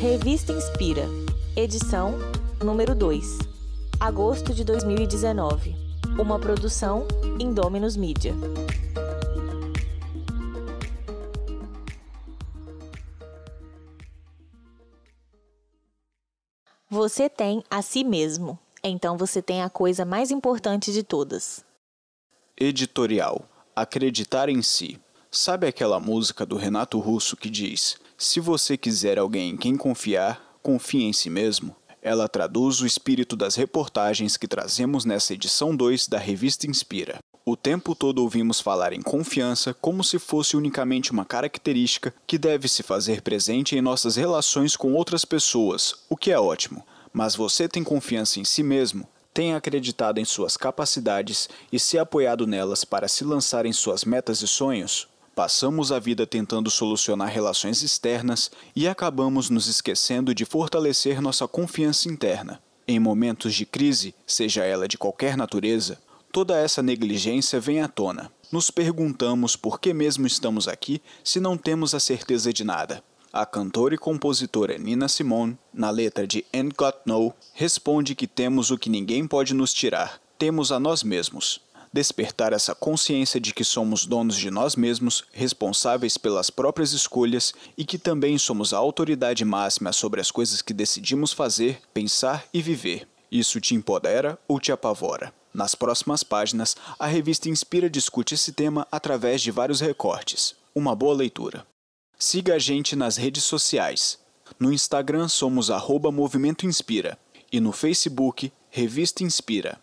Revista Inspira, edição número 2, agosto de 2019. Uma produção Indominus Mídia. Você tem a si mesmo, então você tem a coisa mais importante de todas. Editorial: acreditar em si. Sabe aquela música do Renato Russo que diz: se você quiser alguém em quem confiar, confie em si mesmo? Ela traduz o espírito das reportagens que trazemos nessa edição 2 da Revista Inspira. O tempo todo ouvimos falar em confiança como se fosse unicamente uma característica que deve se fazer presente em nossas relações com outras pessoas, o que é ótimo. Mas você tem confiança em si mesmo? Tem acreditado em suas capacidades e se apoiado nelas para se lançar em suas metas e sonhos? Passamos a vida tentando solucionar relações externas e acabamos nos esquecendo de fortalecer nossa confiança interna. Em momentos de crise, seja ela de qualquer natureza, toda essa negligência vem à tona. Nos perguntamos por que mesmo estamos aqui se não temos a certeza de nada. A cantora e compositora Nina Simone, na letra de Ain't Got No, responde que temos o que ninguém pode nos tirar, temos a nós mesmos. Despertar essa consciência de que somos donos de nós mesmos, responsáveis pelas próprias escolhas e que também somos a autoridade máxima sobre as coisas que decidimos fazer, pensar e viver. Isso te empodera ou te apavora? Nas próximas páginas, a revista Inspira discute esse tema através de vários recortes. Uma boa leitura. Siga a gente nas redes sociais. No Instagram somos @Movimento Inspira e no Facebook Revista Inspira.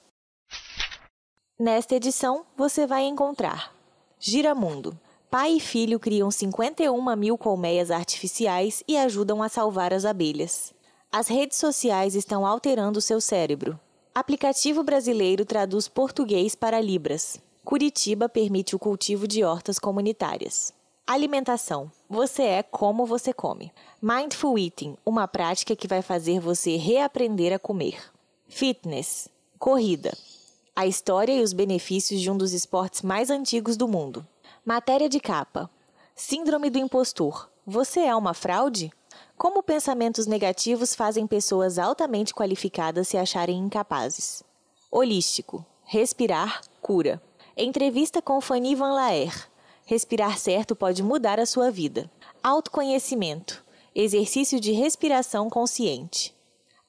Nesta edição, você vai encontrar Giramundo. Pai e filho criam 51 mil colmeias artificiais e ajudam a salvar as abelhas. As redes sociais estão alterando seu cérebro. Aplicativo brasileiro traduz português para Libras. Curitiba permite o cultivo de hortas comunitárias. Alimentação. Você é como você come. Mindful Eating, uma prática que vai fazer você reaprender a comer. Fitness. Corrida. A história e os benefícios de um dos esportes mais antigos do mundo. Matéria de capa. Síndrome do impostor. Você é uma fraude? Como pensamentos negativos fazem pessoas altamente qualificadas se acharem incapazes. Holístico. Respirar, cura. Entrevista com Fanny Van Laer. Respirar certo pode mudar a sua vida. Autoconhecimento. Exercício de respiração consciente.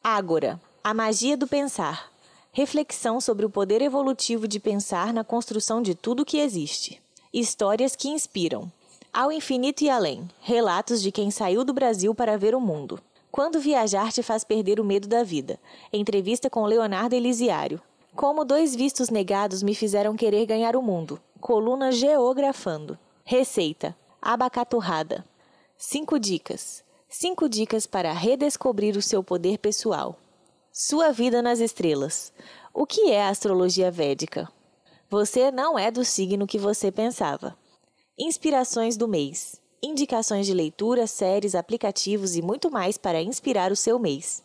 Ágora. A magia do pensar. Reflexão sobre o poder evolutivo de pensar na construção de tudo que existe. Histórias que inspiram. Ao infinito e além. Relatos de quem saiu do Brasil para ver o mundo. Quando viajar te faz perder o medo da vida. Entrevista com Leonardo Elisiário. Como 2 vistos negados me fizeram querer ganhar o mundo. Coluna Geografando. Receita. Abacaturrada. 5 dicas. 5 dicas para redescobrir o seu poder pessoal. Sua vida nas estrelas. O que é a astrologia védica? Você não é do signo que você pensava. Inspirações do mês. Indicações de leitura, séries, aplicativos e muito mais para inspirar o seu mês.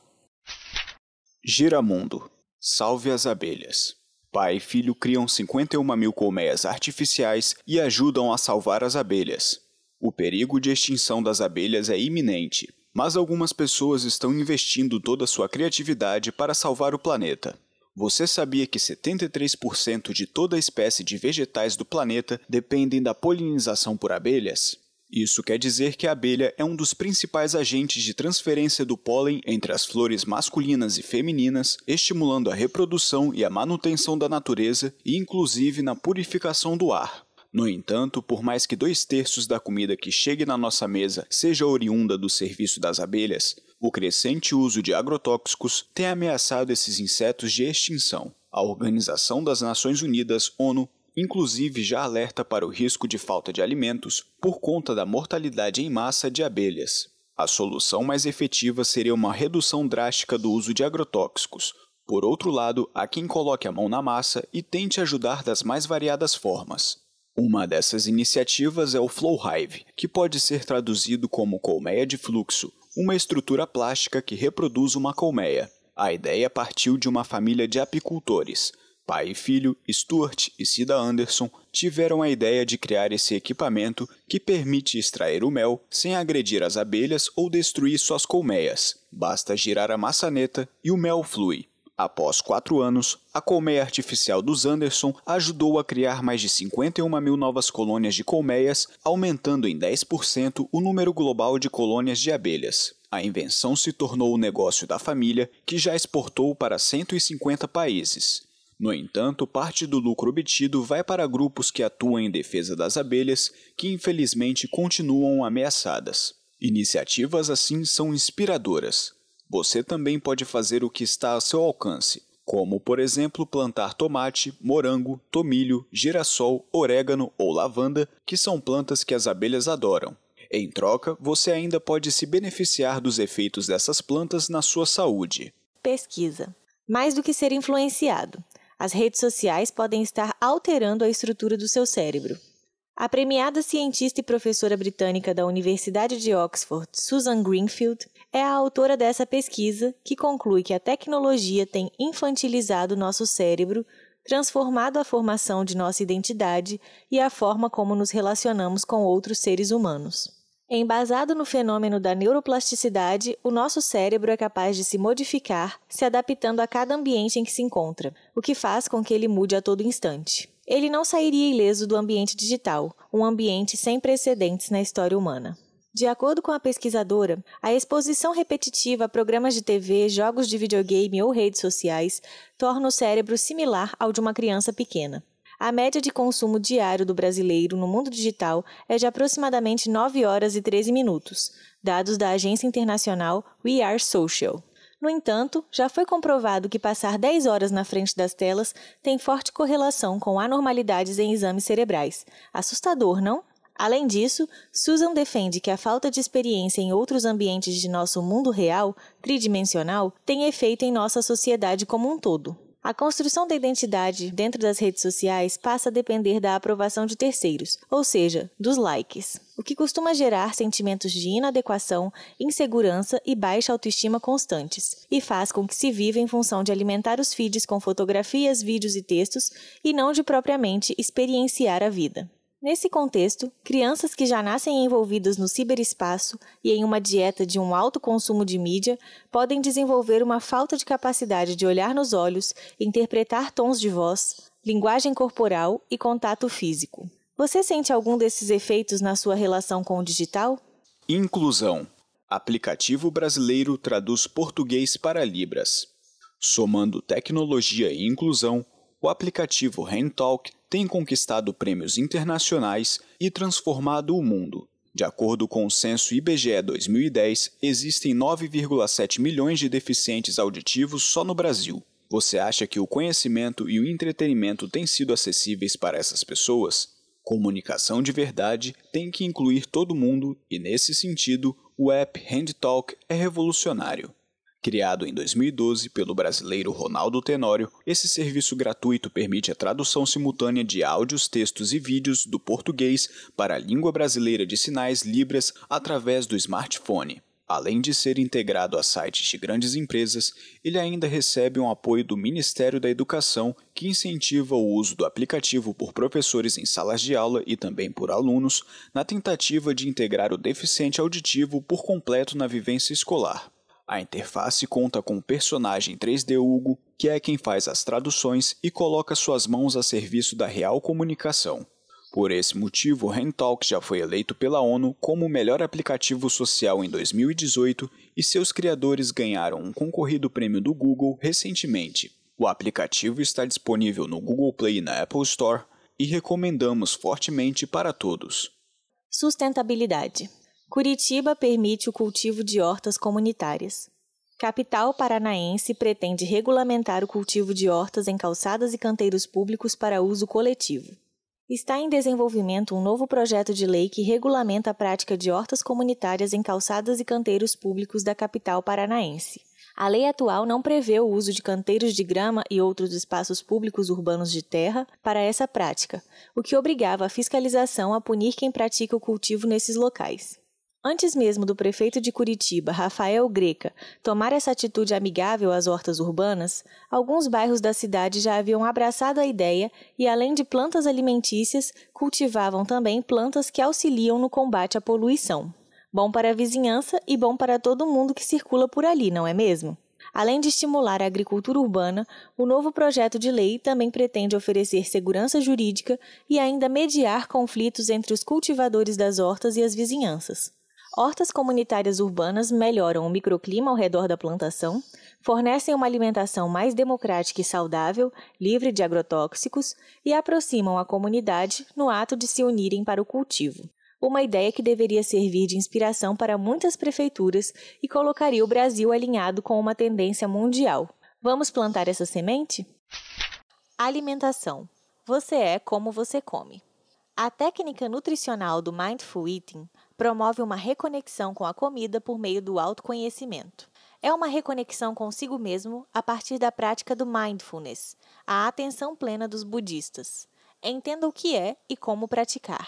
Giramundo. Salve as abelhas. Pai e filho criam 51 mil colmeias artificiais e ajudam a salvar as abelhas. O perigo de extinção das abelhas é iminente. Mas algumas pessoas estão investindo toda a sua criatividade para salvar o planeta. Você sabia que 73% de toda a espécie de vegetais do planeta dependem da polinização por abelhas? Isso quer dizer que a abelha é um dos principais agentes de transferência do pólen entre as flores masculinas e femininas, estimulando a reprodução e a manutenção da natureza e inclusive na purificação do ar. No entanto, por mais que 2/3 da comida que chegue na nossa mesa seja oriunda do serviço das abelhas, o crescente uso de agrotóxicos tem ameaçado esses insetos de extinção. A Organização das Nações Unidas, ONU, inclusive já alerta para o risco de falta de alimentos por conta da mortalidade em massa de abelhas. A solução mais efetiva seria uma redução drástica do uso de agrotóxicos. Por outro lado, há quem coloque a mão na massa e tente ajudar das mais variadas formas. Uma dessas iniciativas é o Flow Hive, que pode ser traduzido como colmeia de fluxo, uma estrutura plástica que reproduz uma colmeia. A ideia partiu de uma família de apicultores. Pai e filho, Stuart e Cida Anderson, tiveram a ideia de criar esse equipamento que permite extrair o mel sem agredir as abelhas ou destruir suas colmeias. Basta girar a maçaneta e o mel flui. Após 4 anos, a colmeia artificial dos Anderson ajudou a criar mais de 51.000 novas colônias de colmeias, aumentando em 10% o número global de colônias de abelhas. A invenção se tornou o negócio da família, que já exportou para 150 países. No entanto, parte do lucro obtido vai para grupos que atuam em defesa das abelhas, que infelizmente continuam ameaçadas. Iniciativas assim são inspiradoras. Você também pode fazer o que está a seu alcance, como, por exemplo, plantar tomate, morango, tomilho, girassol, orégano ou lavanda, que são plantas que as abelhas adoram. Em troca, você ainda pode se beneficiar dos efeitos dessas plantas na sua saúde. Pesquisa. Mais do que ser influenciado, as redes sociais podem estar alterando a estrutura do seu cérebro. A premiada cientista e professora britânica da Universidade de Oxford, Susan Greenfield, é a autora dessa pesquisa que conclui que a tecnologia tem infantilizado nosso cérebro, transformado a formação de nossa identidade e a forma como nos relacionamos com outros seres humanos. Embasado no fenômeno da neuroplasticidade, o nosso cérebro é capaz de se modificar, se adaptando a cada ambiente em que se encontra, o que faz com que ele mude a todo instante. Ele não sairia ileso do ambiente digital, um ambiente sem precedentes na história humana. De acordo com a pesquisadora, a exposição repetitiva a programas de TV, jogos de videogame ou redes sociais torna o cérebro similar ao de uma criança pequena. A média de consumo diário do brasileiro no mundo digital é de aproximadamente 9 horas e 13 minutos, dados da agência internacional We Are Social. No entanto, já foi comprovado que passar 10 horas na frente das telas tem forte correlação com anormalidades em exames cerebrais. Assustador, não? Além disso, Susan defende que a falta de experiência em outros ambientes de nosso mundo real, tridimensional, tem efeito em nossa sociedade como um todo. A construção da identidade dentro das redes sociais passa a depender da aprovação de terceiros, ou seja, dos likes, o que costuma gerar sentimentos de inadequação, insegurança e baixa autoestima constantes, e faz com que se viva em função de alimentar os feeds com fotografias, vídeos e textos, e não de propriamente experienciar a vida. Nesse contexto, crianças que já nascem envolvidas no ciberespaço e em uma dieta de um alto consumo de mídia podem desenvolver uma falta de capacidade de olhar nos olhos, interpretar tons de voz, linguagem corporal e contato físico. Você sente algum desses efeitos na sua relação com o digital? Inclusão. Aplicativo brasileiro traduz português para Libras. Somando tecnologia e inclusão, o aplicativo HandTalk tem conquistado prêmios internacionais e transformado o mundo. De acordo com o censo IBGE 2010, existem 9,7 milhões de deficientes auditivos só no Brasil. Você acha que o conhecimento e o entretenimento têm sido acessíveis para essas pessoas? Comunicação de verdade tem que incluir todo mundo e, nesse sentido, o app HandTalk é revolucionário. Criado em 2012 pelo brasileiro Ronaldo Tenório, esse serviço gratuito permite a tradução simultânea de áudios, textos e vídeos do português para a língua brasileira de sinais Libras através do smartphone. Além de ser integrado a sites de grandes empresas, ele ainda recebe um apoio do Ministério da Educação, que incentiva o uso do aplicativo por professores em salas de aula e também por alunos, na tentativa de integrar o deficiente auditivo por completo na vivência escolar. A interface conta com o personagem 3D Hugo, que é quem faz as traduções e coloca suas mãos a serviço da real comunicação. Por esse motivo, o HandTalk já foi eleito pela ONU como o melhor aplicativo social em 2018 e seus criadores ganharam um concorrido prêmio do Google recentemente. O aplicativo está disponível no Google Play e na Apple Store e recomendamos fortemente para todos. Sustentabilidade. Curitiba permite o cultivo de hortas comunitárias. Capital paranaense pretende regulamentar o cultivo de hortas em calçadas e canteiros públicos para uso coletivo. Está em desenvolvimento um novo projeto de lei que regulamenta a prática de hortas comunitárias em calçadas e canteiros públicos da capital paranaense. A lei atual não prevê o uso de canteiros de grama e outros espaços públicos urbanos de terra para essa prática, o que obrigava a fiscalização a punir quem pratica o cultivo nesses locais. Antes mesmo do prefeito de Curitiba, Rafael Greca, tomar essa atitude amigável às hortas urbanas, alguns bairros da cidade já haviam abraçado a ideia e, além de plantas alimentícias, cultivavam também plantas que auxiliam no combate à poluição. Bom para a vizinhança e bom para todo mundo que circula por ali, não é mesmo? Além de estimular a agricultura urbana, o novo projeto de lei também pretende oferecer segurança jurídica e ainda mediar conflitos entre os cultivadores das hortas e as vizinhanças. Hortas comunitárias urbanas melhoram o microclima ao redor da plantação, fornecem uma alimentação mais democrática e saudável, livre de agrotóxicos, e aproximam a comunidade no ato de se unirem para o cultivo. Uma ideia que deveria servir de inspiração para muitas prefeituras e colocaria o Brasil alinhado com uma tendência mundial. Vamos plantar essa semente? Alimentação. Você é como você come. A técnica nutricional do Mindful Eating promove uma reconexão com a comida por meio do autoconhecimento. É uma reconexão consigo mesmo a partir da prática do mindfulness, a atenção plena dos budistas. Entenda o que é e como praticar.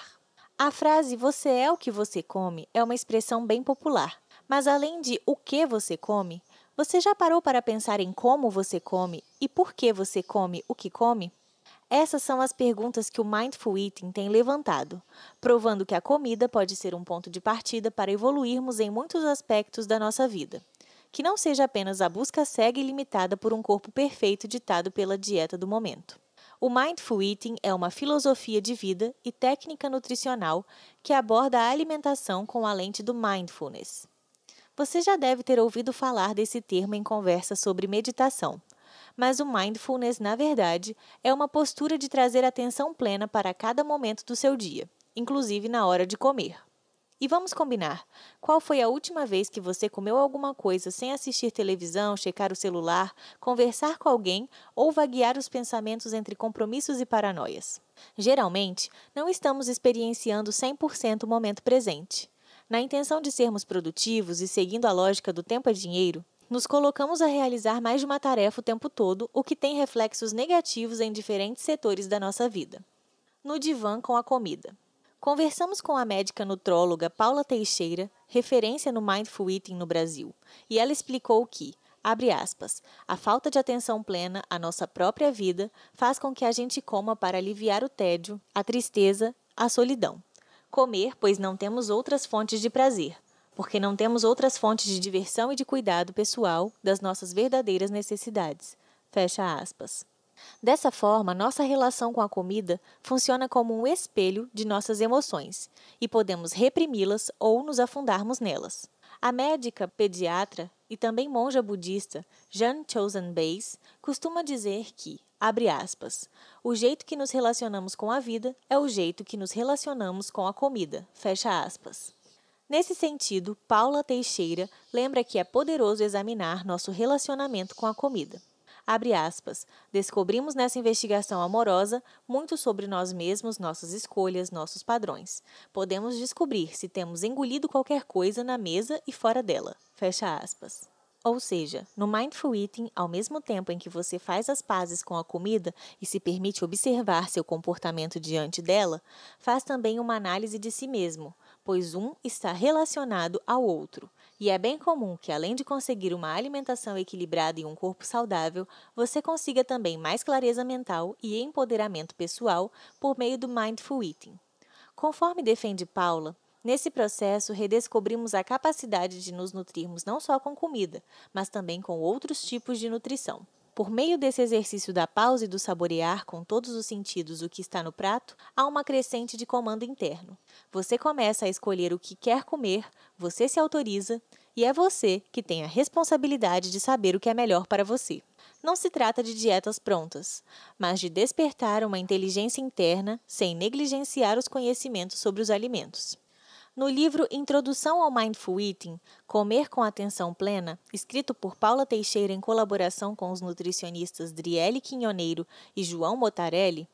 A frase "você é o que você come" é uma expressão bem popular, mas além de o que você come, você já parou para pensar em como você come e por que você come o que come? Essas são as perguntas que o Mindful Eating tem levantado, provando que a comida pode ser um ponto de partida para evoluirmos em muitos aspectos da nossa vida. Que não seja apenas a busca cega e limitada por um corpo perfeito ditado pela dieta do momento. O Mindful Eating é uma filosofia de vida e técnica nutricional que aborda a alimentação com a lente do mindfulness. Você já deve ter ouvido falar desse termo em conversa sobre meditação. Mas o mindfulness, na verdade, é uma postura de trazer atenção plena para cada momento do seu dia, inclusive na hora de comer. E vamos combinar, qual foi a última vez que você comeu alguma coisa sem assistir televisão, checar o celular, conversar com alguém ou vaguear os pensamentos entre compromissos e paranoias? Geralmente, não estamos experienciando 100% o momento presente. Na intenção de sermos produtivos e seguindo a lógica do tempo é dinheiro, nos colocamos a realizar mais de uma tarefa o tempo todo, o que tem reflexos negativos em diferentes setores da nossa vida. No divã com a comida. Conversamos com a médica nutróloga Paula Teixeira, referência no Mindful Eating no Brasil, e ela explicou que, abre aspas, a falta de atenção plena à nossa própria vida faz com que a gente coma para aliviar o tédio, a tristeza, a solidão. Comer, pois não temos outras fontes de prazer, porque não temos outras fontes de diversão e de cuidado pessoal das nossas verdadeiras necessidades. Fecha aspas. Dessa forma, nossa relação com a comida funciona como um espelho de nossas emoções e podemos reprimi-las ou nos afundarmos nelas. A médica, pediatra e também monja budista Jan Chozen Bays costuma dizer que, abre aspas, o jeito que nos relacionamos com a vida é o jeito que nos relacionamos com a comida, fecha aspas. Nesse sentido, Paula Teixeira lembra que é poderoso examinar nosso relacionamento com a comida. Abre aspas, descobrimos nessa investigação amorosa muito sobre nós mesmos, nossas escolhas, nossos padrões. Podemos descobrir se temos engolido qualquer coisa na mesa e fora dela. Fecha aspas. Ou seja, no Mindful Eating, ao mesmo tempo em que você faz as pazes com a comida e se permite observar seu comportamento diante dela, faz também uma análise de si mesmo, pois um está relacionado ao outro. E é bem comum que, além de conseguir uma alimentação equilibrada e um corpo saudável, você consiga também mais clareza mental e empoderamento pessoal por meio do Mindful Eating. Conforme defende Paula, nesse processo redescobrimos a capacidade de nos nutrirmos não só com comida, mas também com outros tipos de nutrição. Por meio desse exercício da pausa e do saborear com todos os sentidos o que está no prato, há uma crescente de comando interno. Você começa a escolher o que quer comer, você se autoriza e é você que tem a responsabilidade de saber o que é melhor para você. Não se trata de dietas prontas, mas de despertar uma inteligência interna sem negligenciar os conhecimentos sobre os alimentos. No livro Introdução ao Mindful Eating, Comer com Atenção Plena, escrito por Paula Teixeira em colaboração com os nutricionistas Driele Quinhoneiro e João Motarelli,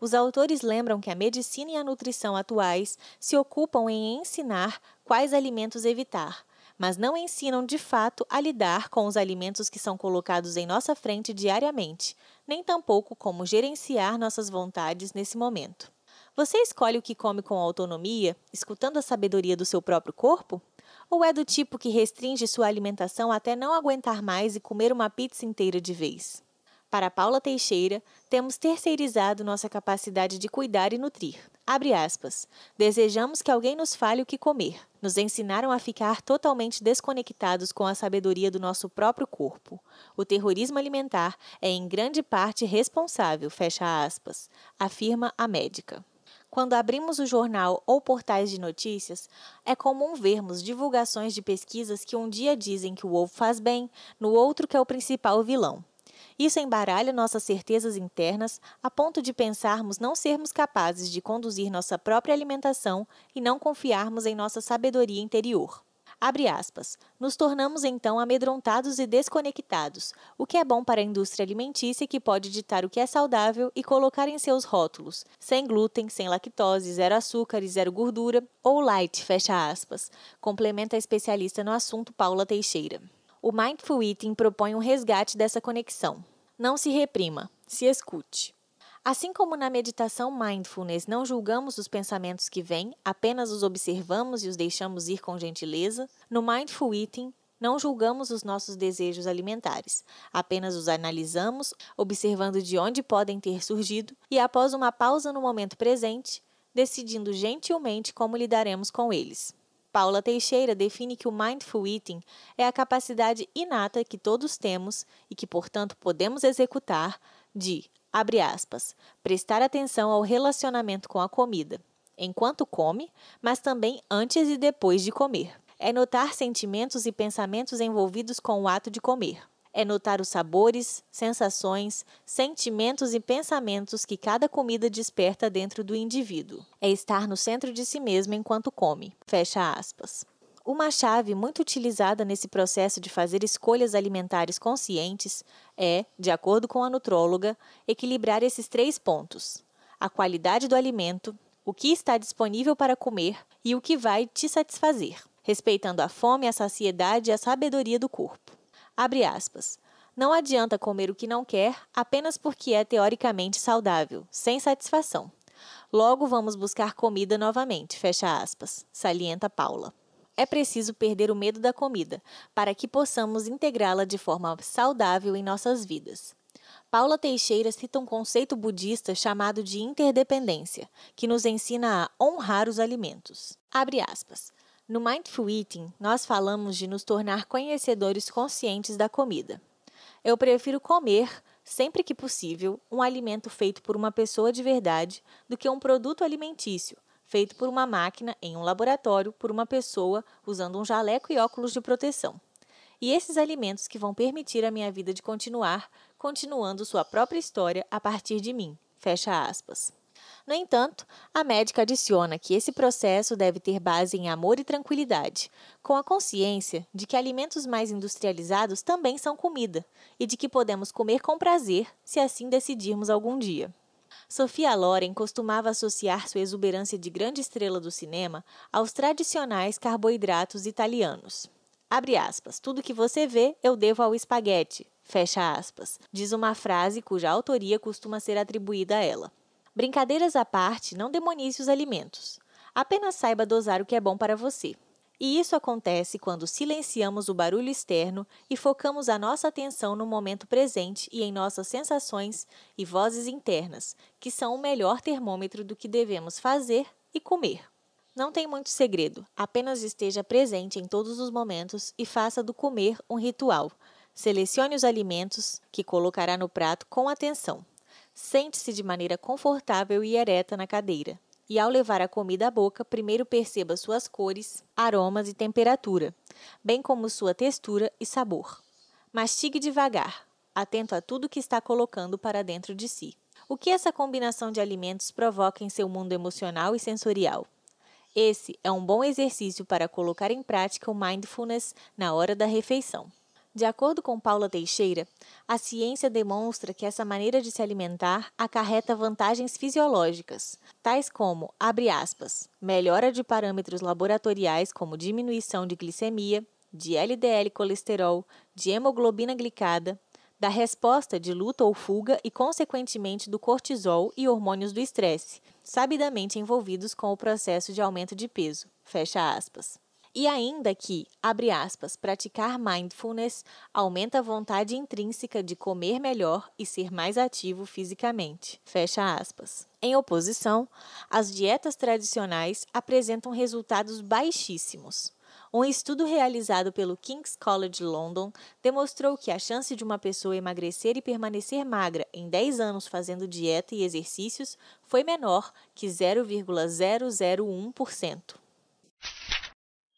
os autores lembram que a medicina e a nutrição atuais se ocupam em ensinar quais alimentos evitar, mas não ensinam de fato a lidar com os alimentos que são colocados em nossa frente diariamente, nem tampouco como gerenciar nossas vontades nesse momento. Você escolhe o que come com autonomia, escutando a sabedoria do seu próprio corpo? Ou é do tipo que restringe sua alimentação até não aguentar mais e comer uma pizza inteira de vez? Para Paula Teixeira, temos terceirizado nossa capacidade de cuidar e nutrir. Abre aspas. Desejamos que alguém nos fale o que comer. Nos ensinaram a ficar totalmente desconectados com a sabedoria do nosso próprio corpo. O terrorismo alimentar é em grande parte responsável, fecha aspas, afirma a médica. Quando abrimos o jornal ou portais de notícias, é comum vermos divulgações de pesquisas que um dia dizem que o ovo faz bem, no outro que é o principal vilão. Isso embaralha nossas certezas internas a ponto de pensarmos não sermos capazes de conduzir nossa própria alimentação e não confiarmos em nossa sabedoria interior. Abre aspas. Nos tornamos então amedrontados e desconectados, o que é bom para a indústria alimentícia que pode ditar o que é saudável e colocar em seus rótulos, sem glúten, sem lactose, zero açúcar e zero gordura, ou light, fecha aspas, complementa a especialista no assunto Paula Teixeira. O Mindful Eating propõe um resgate dessa conexão. Não se reprima, se escute. Assim como na meditação Mindfulness não julgamos os pensamentos que vêm, apenas os observamos e os deixamos ir com gentileza, no Mindful Eating não julgamos os nossos desejos alimentares, apenas os analisamos, observando de onde podem ter surgido e, após uma pausa no momento presente, decidindo gentilmente como lidaremos com eles. Paula Teixeira define que o Mindful Eating é a capacidade inata que todos temos e que, portanto, podemos executar de, abre aspas, prestar atenção ao relacionamento com a comida, enquanto come, mas também antes e depois de comer. É notar sentimentos e pensamentos envolvidos com o ato de comer. É notar os sabores, sensações, sentimentos e pensamentos que cada comida desperta dentro do indivíduo. É estar no centro de si mesmo enquanto come. Fecha aspas. Uma chave muito utilizada nesse processo de fazer escolhas alimentares conscientes é, de acordo com a nutróloga, equilibrar esses 3 pontos: a qualidade do alimento, o que está disponível para comer e o que vai te satisfazer, respeitando a fome, a saciedade e a sabedoria do corpo. Abre aspas. Não adianta comer o que não quer apenas porque é teoricamente saudável, sem satisfação. Logo vamos buscar comida novamente, fecha aspas, salienta Paula. É preciso perder o medo da comida, para que possamos integrá-la de forma saudável em nossas vidas. Paula Teixeira cita um conceito budista chamado de interdependência, que nos ensina a honrar os alimentos. Abre aspas. No Mindful Eating, nós falamos de nos tornar conhecedores conscientes da comida. Eu prefiro comer, sempre que possível, um alimento feito por uma pessoa de verdade do que um produto alimentício, feito por uma máquina em um laboratório por uma pessoa usando um jaleco e óculos de proteção. E esses alimentos que vão permitir a minha vida de continuar, continuando sua própria história a partir de mim. Fecha aspas. No entanto, a médica adiciona que esse processo deve ter base em amor e tranquilidade, com a consciência de que alimentos mais industrializados também são comida e de que podemos comer com prazer se assim decidirmos algum dia. Sophia Loren costumava associar sua exuberância de grande estrela do cinema aos tradicionais carboidratos italianos. Abre aspas, tudo que você vê eu devo ao espaguete, fecha aspas, diz uma frase cuja autoria costuma ser atribuída a ela. Brincadeiras à parte, não demonize os alimentos. Apenas saiba dosar o que é bom para você. E isso acontece quando silenciamos o barulho externo e focamos a nossa atenção no momento presente e em nossas sensações e vozes internas, que são o melhor termômetro do que devemos fazer e comer. Não tem muito segredo, apenas esteja presente em todos os momentos e faça do comer um ritual. Selecione os alimentos que colocará no prato com atenção. Sente-se de maneira confortável e ereta na cadeira. E ao levar a comida à boca, primeiro perceba suas cores, aromas e temperatura, bem como sua textura e sabor. Mastigue devagar, atento a tudo que está colocando para dentro de si. O que essa combinação de alimentos provoca em seu mundo emocional e sensorial? Esse é um bom exercício para colocar em prática o mindfulness na hora da refeição. De acordo com Paula Teixeira, a ciência demonstra que essa maneira de se alimentar acarreta vantagens fisiológicas, tais como, abre aspas, melhora de parâmetros laboratoriais como diminuição de glicemia, de LDL colesterol, de hemoglobina glicada, da resposta de luta ou fuga e, consequentemente, do cortisol e hormônios do estresse, sabidamente envolvidos com o processo de aumento de peso. Fecha aspas. E ainda que, abre aspas, praticar mindfulness aumenta a vontade intrínseca de comer melhor e ser mais ativo fisicamente. Fecha aspas. Em oposição, as dietas tradicionais apresentam resultados baixíssimos. Um estudo realizado pelo King's College London demonstrou que a chance de uma pessoa emagrecer e permanecer magra em 10 anos fazendo dieta e exercícios foi menor que 0,001%.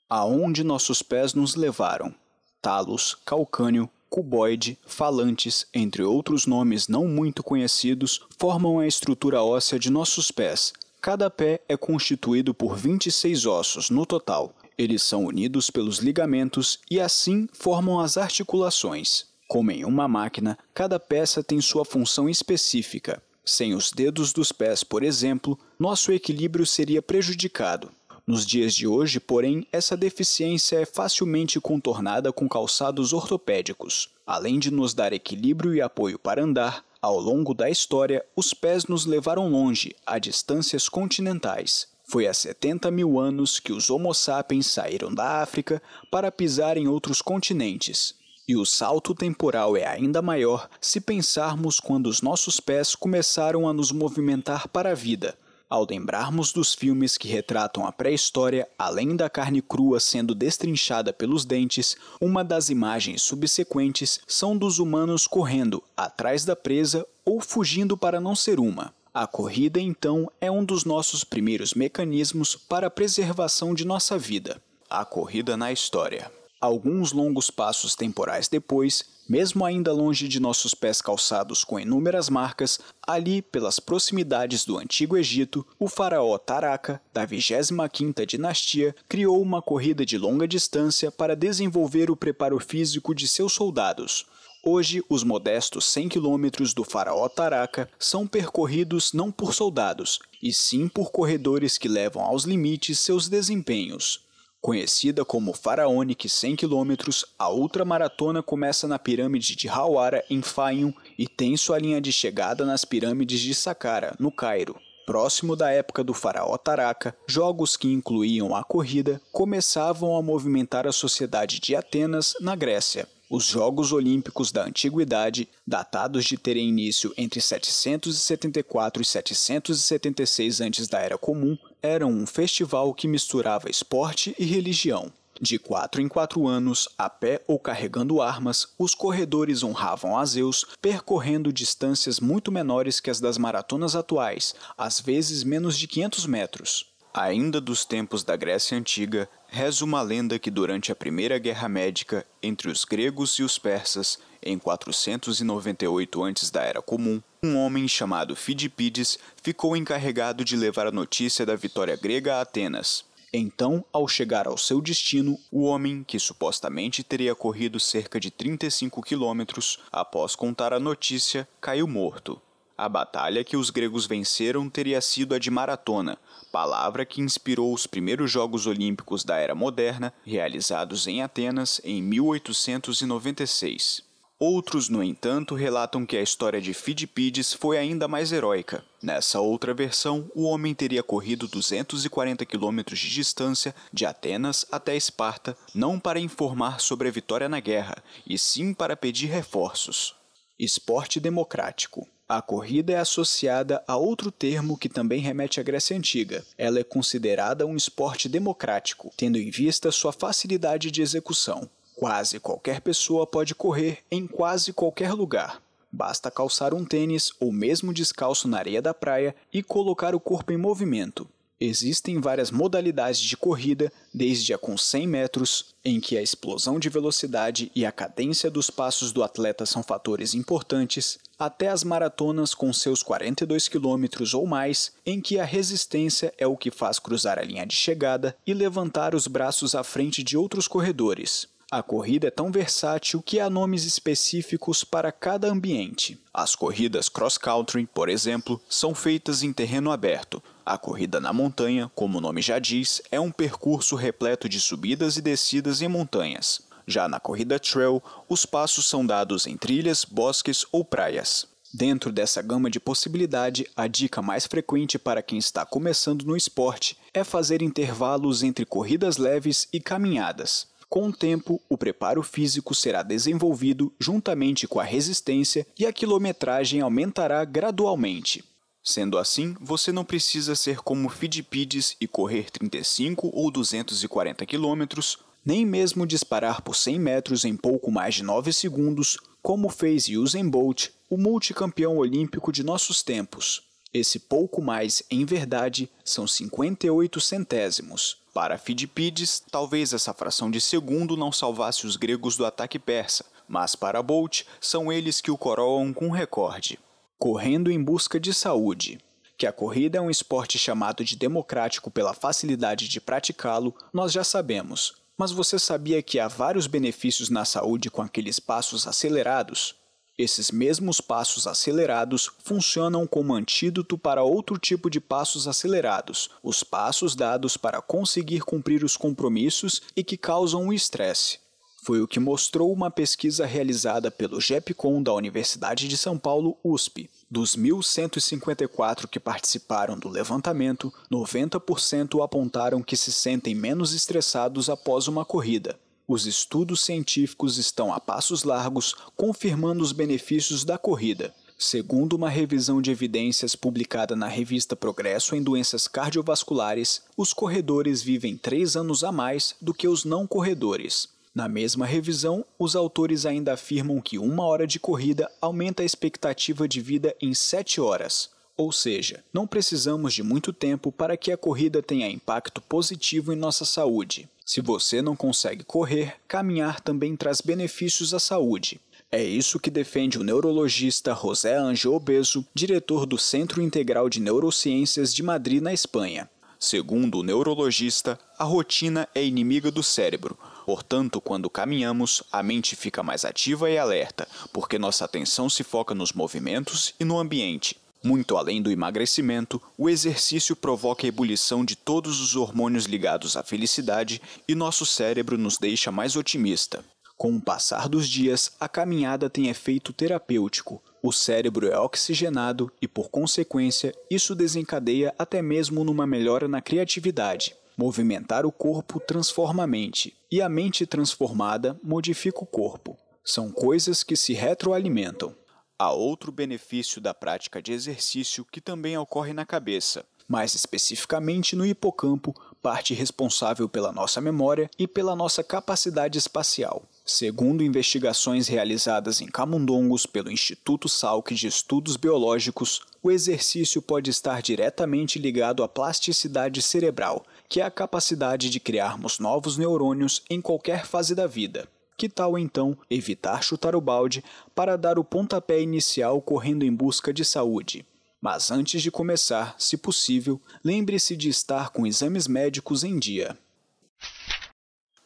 Aonde nossos pés nos levaram. Talos, calcânio, cuboide, falantes, entre outros nomes não muito conhecidos, formam a estrutura óssea de nossos pés. Cada pé é constituído por 26 ossos no total. Eles são unidos pelos ligamentos e assim formam as articulações. Como em uma máquina, cada peça tem sua função específica. Sem os dedos dos pés, por exemplo, nosso equilíbrio seria prejudicado. Nos dias de hoje, porém, essa deficiência é facilmente contornada com calçados ortopédicos. Além de nos dar equilíbrio e apoio para andar, ao longo da história, os pés nos levaram longe, a distâncias continentais. Foi há 70 mil anos que os Homo sapiens saíram da África para pisar em outros continentes. E o salto temporal é ainda maior se pensarmos quando os nossos pés começaram a nos movimentar para a vida. Ao lembrarmos dos filmes que retratam a pré-história, além da carne crua sendo destrinchada pelos dentes, uma das imagens subsequentes são dos humanos correndo atrás da presa ou fugindo para não ser uma. A corrida, então, é um dos nossos primeiros mecanismos para a preservação de nossa vida. A corrida na história. Alguns longos passos temporais depois, mesmo ainda longe de nossos pés calçados com inúmeras marcas, ali pelas proximidades do Antigo Egito, o faraó Taraka, da 25ª dinastia, criou uma corrida de longa distância para desenvolver o preparo físico de seus soldados. Hoje, os modestos 100 quilômetros do faraó Taraka são percorridos não por soldados, e sim por corredores que levam aos limites seus desempenhos. Conhecida como Faraonic 100 km, a ultramaratona começa na pirâmide de Hawara, em Fayum, e tem sua linha de chegada nas pirâmides de Saqqara, no Cairo. Próximo da época do faraó Taraka, jogos que incluíam a corrida começavam a movimentar a sociedade de Atenas, na Grécia. Os Jogos Olímpicos da Antiguidade, datados de terem início entre 774 e 776 antes da Era Comum, eram um festival que misturava esporte e religião. De 4 em 4 anos, a pé ou carregando armas, os corredores honravam a Zeus, percorrendo distâncias muito menores que as das maratonas atuais, às vezes menos de 500 metros. Ainda dos tempos da Grécia Antiga, reza uma lenda que durante a Primeira Guerra Médica, entre os gregos e os persas, em 498 antes da Era Comum, um homem chamado Fidipides ficou encarregado de levar a notícia da vitória grega a Atenas. Então, ao chegar ao seu destino, o homem, que supostamente teria corrido cerca de 35 quilômetros, após contar a notícia, caiu morto. A batalha que os gregos venceram teria sido a de maratona, palavra que inspirou os primeiros Jogos Olímpicos da Era Moderna, realizados em Atenas em 1896. Outros, no entanto, relatam que a história de Fidipides foi ainda mais heróica. Nessa outra versão, o homem teria corrido 240 quilômetros de distância de Atenas até Esparta, não para informar sobre a vitória na guerra, e sim para pedir reforços. Esporte democrático. A corrida é associada a outro termo que também remete à Grécia Antiga. Ela é considerada um esporte democrático, tendo em vista sua facilidade de execução. Quase qualquer pessoa pode correr em quase qualquer lugar. Basta calçar um tênis ou mesmo descalço na areia da praia e colocar o corpo em movimento. Existem várias modalidades de corrida, desde a com 100 metros, em que a explosão de velocidade e a cadência dos passos do atleta são fatores importantes, até as maratonas com seus 42 quilômetros ou mais, em que a resistência é o que faz cruzar a linha de chegada e levantar os braços à frente de outros corredores. A corrida é tão versátil que há nomes específicos para cada ambiente. As corridas cross-country, por exemplo, são feitas em terreno aberto. A corrida na montanha, como o nome já diz, é um percurso repleto de subidas e descidas em montanhas. Já na corrida trail, os passos são dados em trilhas, bosques ou praias. Dentro dessa gama de possibilidade, a dica mais frequente para quem está começando no esporte é fazer intervalos entre corridas leves e caminhadas. Com o tempo, o preparo físico será desenvolvido juntamente com a resistência e a quilometragem aumentará gradualmente. Sendo assim, você não precisa ser como Fidipides e correr 35 ou 240 quilômetros, nem mesmo disparar por 100 metros em pouco mais de 9 segundos, como fez Usain Bolt, o multicampeão olímpico de nossos tempos. Esse pouco mais, em verdade, são 58 centésimos. Para Fidipides, talvez essa fração de segundo não salvasse os gregos do ataque persa, mas para Bolt, são eles que o coroam com um recorde. Correndo em busca de saúde. Que a corrida é um esporte chamado de democrático pela facilidade de praticá-lo, nós já sabemos. Mas você sabia que há vários benefícios na saúde com aqueles passos acelerados? Esses mesmos passos acelerados funcionam como antídoto para outro tipo de passos acelerados, os passos dados para conseguir cumprir os compromissos e que causam o estresse. Foi o que mostrou uma pesquisa realizada pelo GEPCOM da Universidade de São Paulo, USP. Dos 1.154 que participaram do levantamento, 90% apontaram que se sentem menos estressados após uma corrida. Os estudos científicos estão a passos largos, confirmando os benefícios da corrida. Segundo uma revisão de evidências publicada na revista Progresso em Doenças Cardiovasculares, os corredores vivem 3 anos a mais do que os não corredores. Na mesma revisão, os autores ainda afirmam que 1 hora de corrida aumenta a expectativa de vida em 7 horas. Ou seja, não precisamos de muito tempo para que a corrida tenha impacto positivo em nossa saúde. Se você não consegue correr, caminhar também traz benefícios à saúde. É isso que defende o neurologista José Ángel Obeso, diretor do Centro Integral de Neurociências de Madrid, na Espanha. Segundo o neurologista, a rotina é inimiga do cérebro. Portanto, quando caminhamos, a mente fica mais ativa e alerta, porque nossa atenção se foca nos movimentos e no ambiente. Muito além do emagrecimento, o exercício provoca a ebulição de todos os hormônios ligados à felicidade e nosso cérebro nos deixa mais otimista. Com o passar dos dias, a caminhada tem efeito terapêutico. O cérebro é oxigenado e, por consequência, isso desencadeia até mesmo numa melhora na criatividade. Movimentar o corpo transforma a mente, e a mente transformada modifica o corpo. São coisas que se retroalimentam. Há outro benefício da prática de exercício que também ocorre na cabeça, mais especificamente no hipocampo, parte responsável pela nossa memória e pela nossa capacidade espacial. Segundo investigações realizadas em camundongos pelo Instituto Salk de Estudos Biológicos, o exercício pode estar diretamente ligado à plasticidade cerebral, que é a capacidade de criarmos novos neurônios em qualquer fase da vida. Que tal, então, evitar chutar o balde para dar o pontapé inicial correndo em busca de saúde? Mas antes de começar, se possível, lembre-se de estar com exames médicos em dia.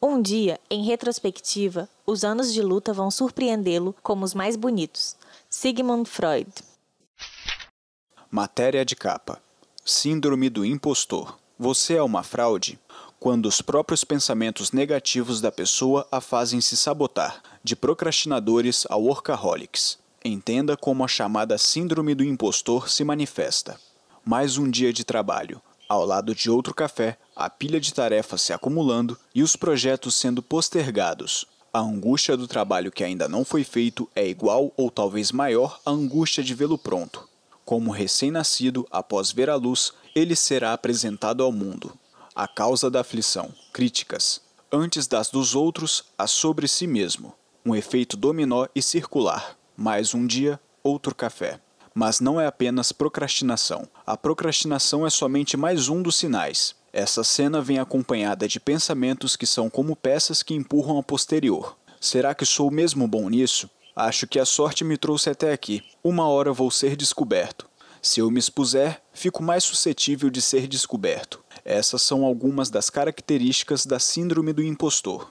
Um dia, em retrospectiva, os anos de luta vão surpreendê-lo como os mais bonitos. Sigmund Freud. Matéria de capa. Síndrome do impostor. Você é uma fraude? Quando os próprios pensamentos negativos da pessoa a fazem se sabotar, de procrastinadores a workaholics. Entenda como a chamada síndrome do impostor se manifesta. Mais um dia de trabalho. Ao lado de outro café, a pilha de tarefas se acumulando e os projetos sendo postergados. A angústia do trabalho que ainda não foi feito é igual ou talvez maior à angústia de vê-lo pronto. Como recém-nascido, após ver a luz, ele será apresentado ao mundo. A causa da aflição, críticas. Antes das dos outros, a sobre si mesmo. Um efeito dominó e circular. Mais um dia, outro café. Mas não é apenas procrastinação. A procrastinação é somente mais um dos sinais. Essa cena vem acompanhada de pensamentos que são como peças que empurram a posterior. Será que sou mesmo bom nisso? Acho que a sorte me trouxe até aqui. 1 hora vou ser descoberto. Se eu me expuser, fico mais suscetível de ser descoberto. Essas são algumas das características da síndrome do impostor.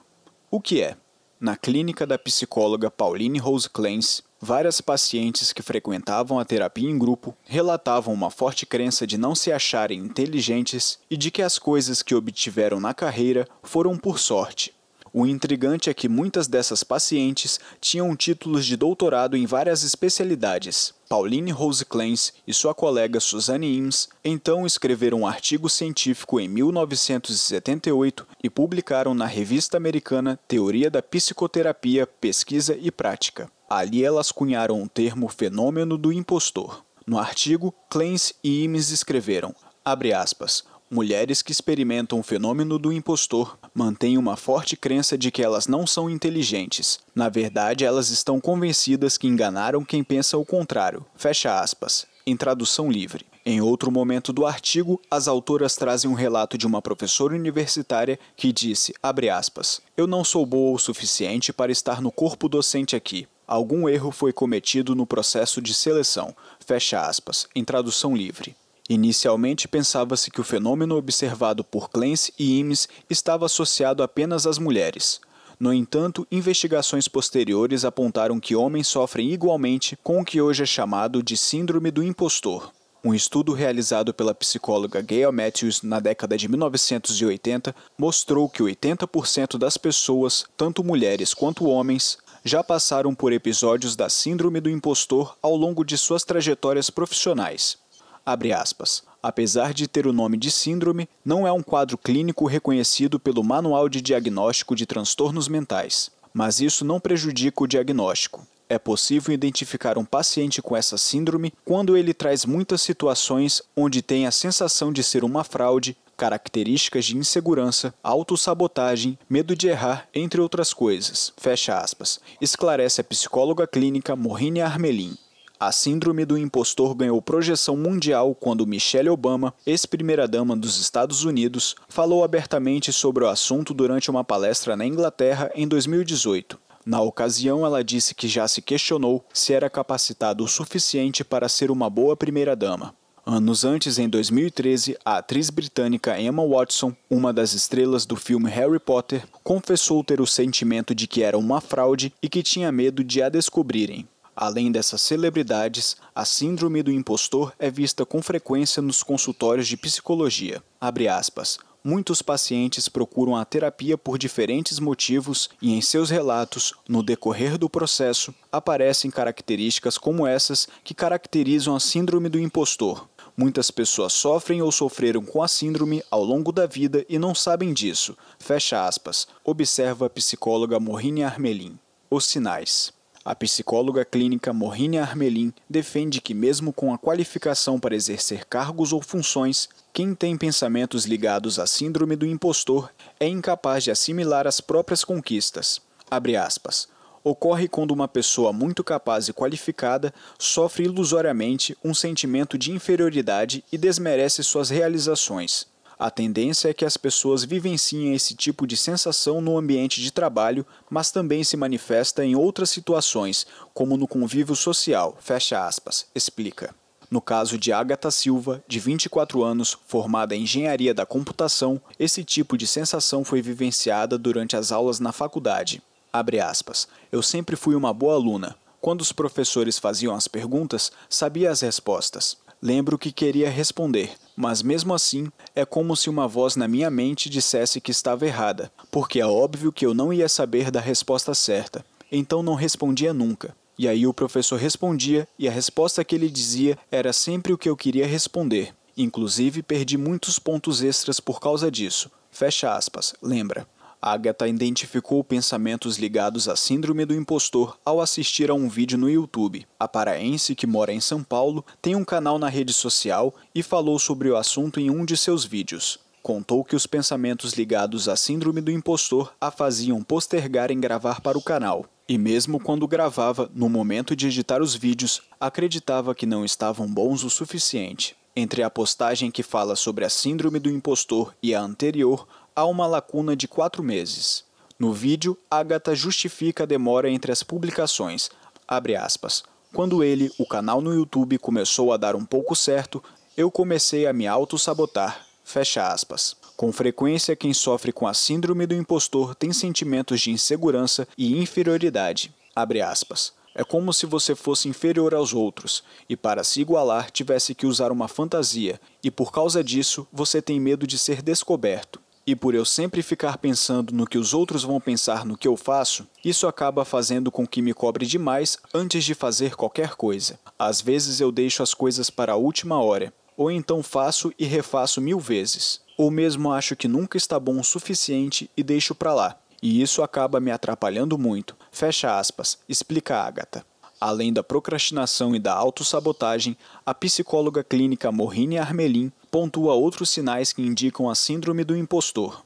O que é? Na clínica da psicóloga Pauline Rose Clance, várias pacientes que frequentavam a terapia em grupo relatavam uma forte crença de não se acharem inteligentes e de que as coisas que obtiveram na carreira foram por sorte. O intrigante é que muitas dessas pacientes tinham títulos de doutorado em várias especialidades. Pauline Rose Clance e sua colega Suzanne Imes então escreveram um artigo científico em 1978 e publicaram na revista americana Teoria da Psicoterapia, Pesquisa e Prática. Ali elas cunharam o termo fenômeno do impostor. No artigo, Clance e Imes escreveram, abre aspas, mulheres que experimentam o fenômeno do impostor mantêm uma forte crença de que elas não são inteligentes. Na verdade, elas estão convencidas que enganaram quem pensa o contrário. Fecha aspas. Em tradução livre. Em outro momento do artigo, as autoras trazem um relato de uma professora universitária que disse, abre aspas, eu não sou boa o suficiente para estar no corpo docente aqui. Algum erro foi cometido no processo de seleção. Fecha aspas. Em tradução livre. Inicialmente pensava-se que o fenômeno observado por Clance e Imes estava associado apenas às mulheres. No entanto, investigações posteriores apontaram que homens sofrem igualmente com o que hoje é chamado de síndrome do impostor. Um estudo realizado pela psicóloga Gail Matthews na década de 1980 mostrou que 80% das pessoas, tanto mulheres quanto homens, já passaram por episódios da síndrome do impostor ao longo de suas trajetórias profissionais. Abre aspas. Apesar de ter o nome de síndrome, não é um quadro clínico reconhecido pelo Manual de Diagnóstico de Transtornos Mentais. Mas isso não prejudica o diagnóstico. É possível identificar um paciente com essa síndrome quando ele traz muitas situações onde tem a sensação de ser uma fraude, características de insegurança, autossabotagem, medo de errar, entre outras coisas. Fecha aspas. Esclarece a psicóloga clínica Maureen Armelin. A síndrome do impostor ganhou projeção mundial quando Michelle Obama, ex-primeira-dama dos Estados Unidos, falou abertamente sobre o assunto durante uma palestra na Inglaterra em 2018. Na ocasião, ela disse que já se questionou se era capacitado o suficiente para ser uma boa primeira-dama. Anos antes, em 2013, a atriz britânica Emma Watson, uma das estrelas do filme Harry Potter, confessou ter o sentimento de que era uma fraude e que tinha medo de a descobrirem. Além dessas celebridades, a síndrome do impostor é vista com frequência nos consultórios de psicologia. Abre aspas. Muitos pacientes procuram a terapia por diferentes motivos e em seus relatos, no decorrer do processo, aparecem características como essas que caracterizam a síndrome do impostor. Muitas pessoas sofrem ou sofreram com a síndrome ao longo da vida e não sabem disso. Fecha aspas. Observa a psicóloga Maureen Armelin. Os sinais. A psicóloga clínica Maureen Armelin defende que mesmo com a qualificação para exercer cargos ou funções, quem tem pensamentos ligados à síndrome do impostor é incapaz de assimilar as próprias conquistas. Abre aspas. Ocorre quando uma pessoa muito capaz e qualificada sofre ilusoriamente um sentimento de inferioridade e desmerece suas realizações. A tendência é que as pessoas vivenciem esse tipo de sensação no ambiente de trabalho, mas também se manifesta em outras situações, como no convívio social, fecha aspas, explica. No caso de Agatha Silva, de 24 anos, formada em Engenharia da Computação, esse tipo de sensação foi vivenciada durante as aulas na faculdade. Abre aspas. Eu sempre fui uma boa aluna. Quando os professores faziam as perguntas, sabia as respostas. Lembro que queria responder, mas mesmo assim, é como se uma voz na minha mente dissesse que estava errada, porque é óbvio que eu não ia saber da resposta certa, então não respondia nunca. E aí o professor respondia e a resposta que ele dizia era sempre o que eu queria responder. Inclusive, perdi muitos pontos extras por causa disso. Fecha aspas, lembra. Agatha identificou pensamentos ligados à síndrome do impostor ao assistir a um vídeo no YouTube. A paraense, que mora em São Paulo, tem um canal na rede social e falou sobre o assunto em um de seus vídeos. Contou que os pensamentos ligados à síndrome do impostor a faziam postergar em gravar para o canal. E mesmo quando gravava, no momento de editar os vídeos, acreditava que não estavam bons o suficiente. Entre a postagem que fala sobre a síndrome do impostor e a anterior, há uma lacuna de 4 meses. No vídeo, Agatha justifica a demora entre as publicações. Abre aspas. Quando o canal no YouTube começou a dar um pouco certo, eu comecei a me auto-sabotar. Fecha aspas. Com frequência, quem sofre com a síndrome do impostor tem sentimentos de insegurança e inferioridade. Abre aspas. É como se você fosse inferior aos outros, e para se igualar tivesse que usar uma fantasia, e por causa disso você tem medo de ser descoberto. E por eu sempre ficar pensando no que os outros vão pensar no que eu faço, isso acaba fazendo com que me cobre demais antes de fazer qualquer coisa. Às vezes eu deixo as coisas para a última hora, ou então faço e refaço 1000 vezes. Ou mesmo acho que nunca está bom o suficiente e deixo para lá. E isso acaba me atrapalhando muito. Fecha aspas, explica Agatha. Além da procrastinação e da autossabotagem, a psicóloga clínica Maureen Armelin pontua outros sinais que indicam a síndrome do impostor.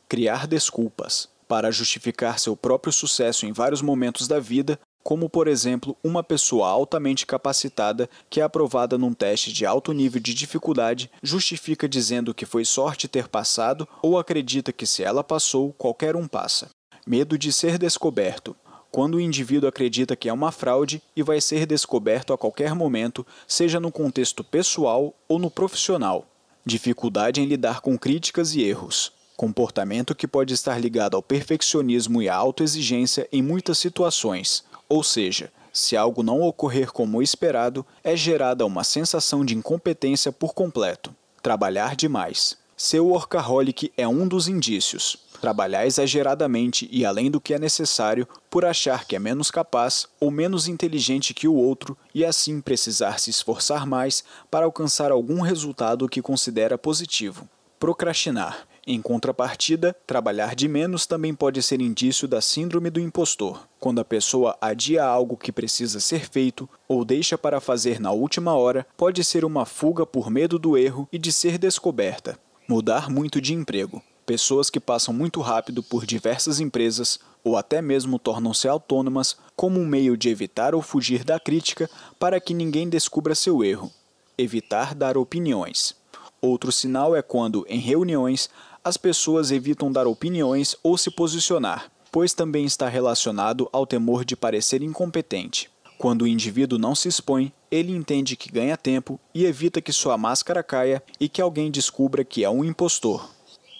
Criar desculpas para justificar seu próprio sucesso em vários momentos da vida, como, por exemplo, uma pessoa altamente capacitada que é aprovada num teste de alto nível de dificuldade justifica dizendo que foi sorte ter passado ou acredita que se ela passou, qualquer um passa. Medo de ser descoberto. Quando o indivíduo acredita que é uma fraude e vai ser descoberto a qualquer momento, seja no contexto pessoal ou no profissional. Dificuldade em lidar com críticas e erros. Comportamento que pode estar ligado ao perfeccionismo e à autoexigência em muitas situações. Ou seja, se algo não ocorrer como esperado, é gerada uma sensação de incompetência por completo. Trabalhar demais. Ser workaholic é um dos indícios. Trabalhar exageradamente e além do que é necessário por achar que é menos capaz ou menos inteligente que o outro e assim precisar se esforçar mais para alcançar algum resultado que considera positivo. Procrastinar. Em contrapartida, trabalhar de menos também pode ser indício da síndrome do impostor, quando a pessoa adia algo que precisa ser feito ou deixa para fazer na última hora, pode ser uma fuga por medo do erro e de ser descoberta. Mudar muito de emprego. Pessoas que passam muito rápido por diversas empresas ou até mesmo tornam-se autônomas como um meio de evitar ou fugir da crítica para que ninguém descubra seu erro. Evitar dar opiniões. Outro sinal é quando, em reuniões, as pessoas evitam dar opiniões ou se posicionar, pois também está relacionado ao temor de parecer incompetente. Quando o indivíduo não se expõe, ele entende que ganha tempo e evita que sua máscara caia e que alguém descubra que é um impostor.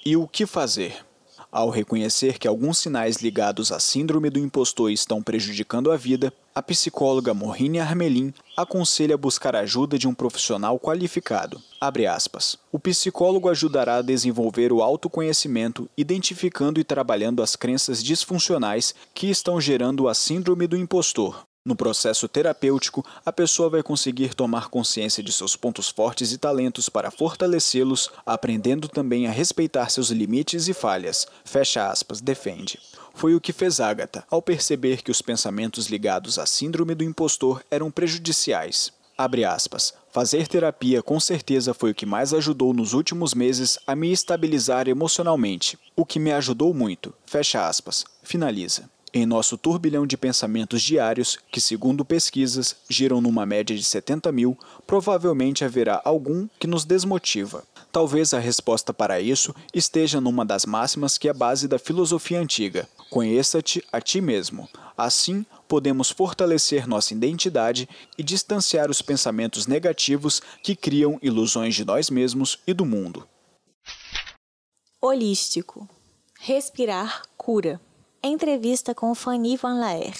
E o que fazer? Ao reconhecer que alguns sinais ligados à síndrome do impostor estão prejudicando a vida, a psicóloga Maureen Armelin aconselha buscar a ajuda de um profissional qualificado. Abre aspas. O psicólogo ajudará a desenvolver o autoconhecimento, identificando e trabalhando as crenças disfuncionais que estão gerando a síndrome do impostor. No processo terapêutico, a pessoa vai conseguir tomar consciência de seus pontos fortes e talentos para fortalecê-los, aprendendo também a respeitar seus limites e falhas. Fecha aspas, defende. Foi o que fez Agatha, ao perceber que os pensamentos ligados à síndrome do impostor eram prejudiciais. Abre aspas. Fazer terapia com certeza foi o que mais ajudou nos últimos meses a me estabilizar emocionalmente. O que me ajudou muito. Fecha aspas. Finaliza. Em nosso turbilhão de pensamentos diários, que segundo pesquisas giram numa média de 70 mil, provavelmente haverá algum que nos desmotiva. Talvez a resposta para isso esteja numa das máximas que é base da filosofia antiga: conheça-te a ti mesmo. Assim, podemos fortalecer nossa identidade e distanciar os pensamentos negativos que criam ilusões de nós mesmos e do mundo. Holístico. Respirar cura. Entrevista com Fanny Van Laer.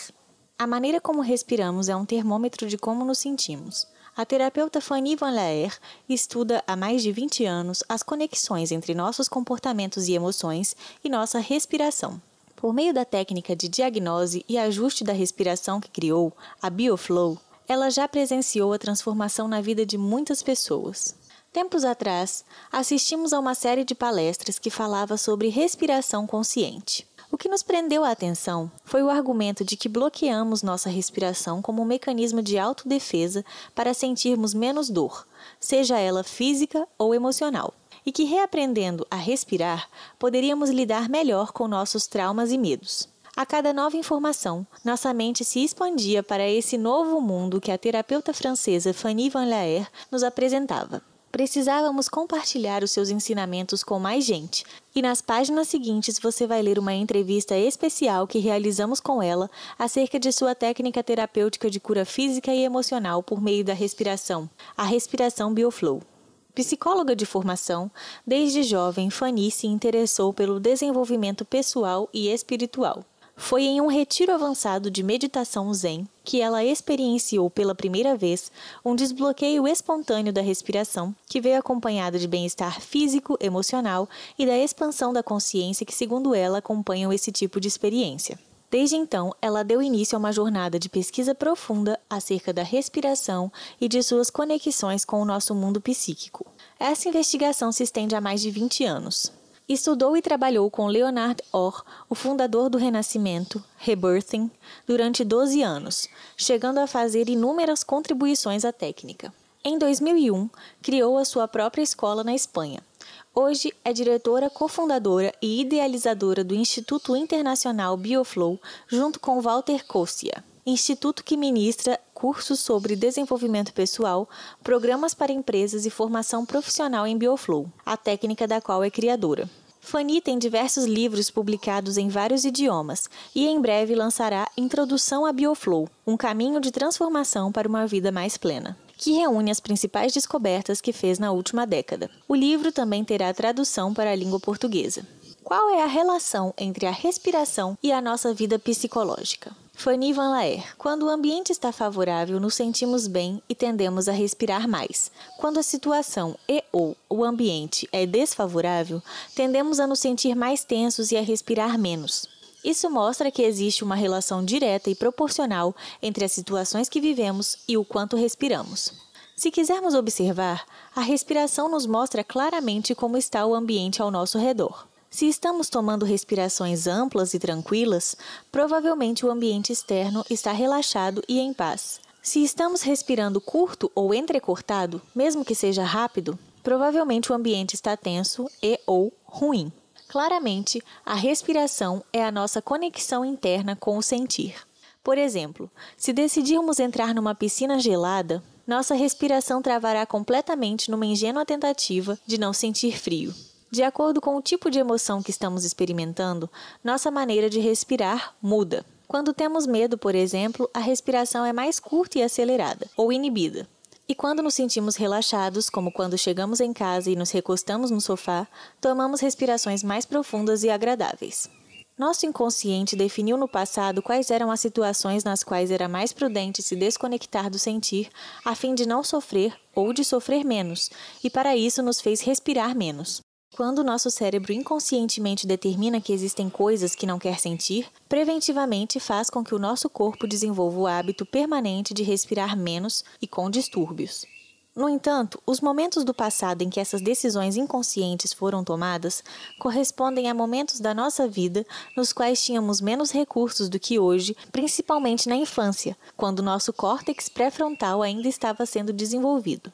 A maneira como respiramos é um termômetro de como nos sentimos. A terapeuta Fanny Van Laer estuda há mais de 20 anos as conexões entre nossos comportamentos e emoções e nossa respiração. Por meio da técnica de diagnose e ajuste da respiração que criou, a BioFlow, ela já presenciou a transformação na vida de muitas pessoas. Tempos atrás, assistimos a uma série de palestras que falava sobre respiração consciente. O que nos prendeu a atenção foi o argumento de que bloqueamos nossa respiração como um mecanismo de autodefesa para sentirmos menos dor, seja ela física ou emocional, e que reaprendendo a respirar, poderíamos lidar melhor com nossos traumas e medos. A cada nova informação, nossa mente se expandia para esse novo mundo que a terapeuta francesa Fanny Van Laer nos apresentava. Precisávamos compartilhar os seus ensinamentos com mais gente, e nas páginas seguintes você vai ler uma entrevista especial que realizamos com ela acerca de sua técnica terapêutica de cura física e emocional por meio da respiração, a respiração BioFlow. Psicóloga de formação, desde jovem, Fanny se interessou pelo desenvolvimento pessoal e espiritual. Foi em um retiro avançado de meditação zen que ela experienciou pela primeira vez um desbloqueio espontâneo da respiração que veio acompanhado de bem-estar físico, emocional e da expansão da consciência que, segundo ela, acompanham esse tipo de experiência. Desde então, ela deu início a uma jornada de pesquisa profunda acerca da respiração e de suas conexões com o nosso mundo psíquico. Essa investigação se estende há mais de 20 anos. Estudou e trabalhou com Leonard Orr, o fundador do Renascimento, Rebirthing, durante 12 anos, chegando a fazer inúmeras contribuições à técnica. Em 2001, criou a sua própria escola na Espanha. Hoje é diretora, cofundadora e idealizadora do Instituto Internacional Bioflow, junto com Walter Kossia, instituto que ministra cursos sobre desenvolvimento pessoal, programas para empresas e formação profissional em Bioflow, a técnica da qual é criadora. Fanny tem diversos livros publicados em vários idiomas e em breve lançará Introdução a Bioflow, um caminho de transformação para uma vida mais plena, que reúne as principais descobertas que fez na última década. O livro também terá tradução para a língua portuguesa. Qual é a relação entre a respiração e a nossa vida psicológica? Fanny Van Laer. Quando o ambiente está favorável, nos sentimos bem e tendemos a respirar mais. Quando a situação ou o ambiente é desfavorável, tendemos a nos sentir mais tensos e a respirar menos. Isso mostra que existe uma relação direta e proporcional entre as situações que vivemos e o quanto respiramos. Se quisermos observar, a respiração nos mostra claramente como está o ambiente ao nosso redor. Se estamos tomando respirações amplas e tranquilas, provavelmente o ambiente externo está relaxado e em paz. Se estamos respirando curto ou entrecortado, mesmo que seja rápido, provavelmente o ambiente está tenso ou ruim. Claramente, a respiração é a nossa conexão interna com o sentir. Por exemplo, se decidirmos entrar numa piscina gelada, nossa respiração travará completamente numa ingênua tentativa de não sentir frio. De acordo com o tipo de emoção que estamos experimentando, nossa maneira de respirar muda. Quando temos medo, por exemplo, a respiração é mais curta e acelerada, ou inibida. E quando nos sentimos relaxados, como quando chegamos em casa e nos recostamos no sofá, tomamos respirações mais profundas e agradáveis. Nosso inconsciente definiu no passado quais eram as situações nas quais era mais prudente se desconectar do sentir, a fim de não sofrer ou de sofrer menos, e para isso nos fez respirar menos. Quando nosso cérebro inconscientemente determina que existem coisas que não quer sentir, preventivamente faz com que o nosso corpo desenvolva o hábito permanente de respirar menos e com distúrbios. No entanto, os momentos do passado em que essas decisões inconscientes foram tomadas correspondem a momentos da nossa vida nos quais tínhamos menos recursos do que hoje, principalmente na infância, quando nosso córtex pré-frontal ainda estava sendo desenvolvido.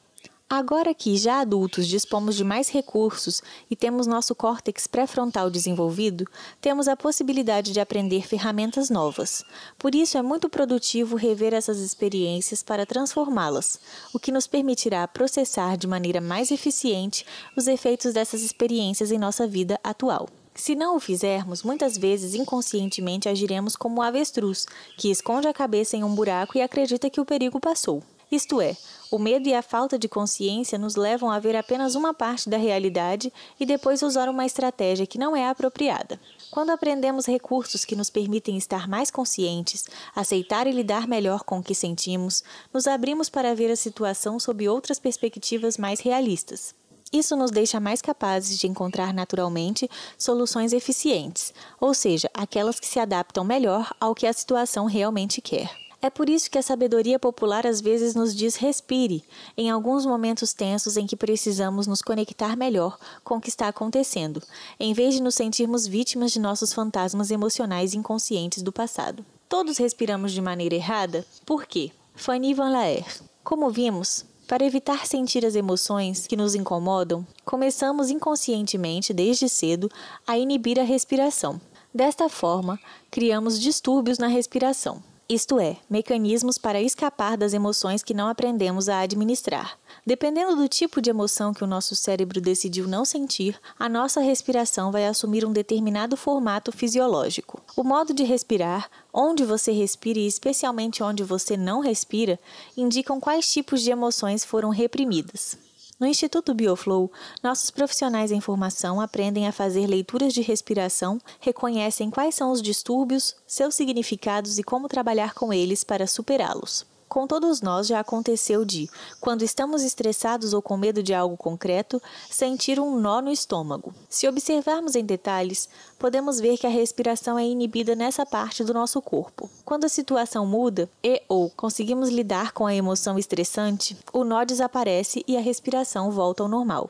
Agora que, já adultos, dispomos de mais recursos e temos nosso córtex pré-frontal desenvolvido, temos a possibilidade de aprender ferramentas novas. Por isso, é muito produtivo rever essas experiências para transformá-las, o que nos permitirá processar de maneira mais eficiente os efeitos dessas experiências em nossa vida atual. Se não o fizermos, muitas vezes inconscientemente agiremos como um avestruz, que esconde a cabeça em um buraco e acredita que o perigo passou. Isto é, o medo e a falta de consciência nos levam a ver apenas uma parte da realidade e depois usar uma estratégia que não é apropriada. Quando aprendemos recursos que nos permitem estar mais conscientes, aceitar e lidar melhor com o que sentimos, nos abrimos para ver a situação sob outras perspectivas mais realistas. Isso nos deixa mais capazes de encontrar naturalmente soluções eficientes, ou seja, aquelas que se adaptam melhor ao que a situação realmente quer. É por isso que a sabedoria popular às vezes nos diz respire, em alguns momentos tensos em que precisamos nos conectar melhor com o que está acontecendo, em vez de nos sentirmos vítimas de nossos fantasmas emocionais inconscientes do passado. Todos respiramos de maneira errada? Por quê? Fanny Van Laer. Como vimos, para evitar sentir as emoções que nos incomodam, começamos inconscientemente, desde cedo, a inibir a respiração. Desta forma, criamos distúrbios na respiração. Isto é, mecanismos para escapar das emoções que não aprendemos a administrar. Dependendo do tipo de emoção que o nosso cérebro decidiu não sentir, a nossa respiração vai assumir um determinado formato fisiológico. O modo de respirar, onde você respira e especialmente onde você não respira, indicam quais tipos de emoções foram reprimidas. No Instituto Bioflow, nossos profissionais em formação aprendem a fazer leituras de respiração, reconhecem quais são os distúrbios, seus significados e como trabalhar com eles para superá-los. Com todos nós já aconteceu de, quando estamos estressados ou com medo de algo concreto, sentir um nó no estômago. Se observarmos em detalhes, podemos ver que a respiração é inibida nessa parte do nosso corpo. Quando a situação muda ou conseguimos lidar com a emoção estressante, o nó desaparece e a respiração volta ao normal.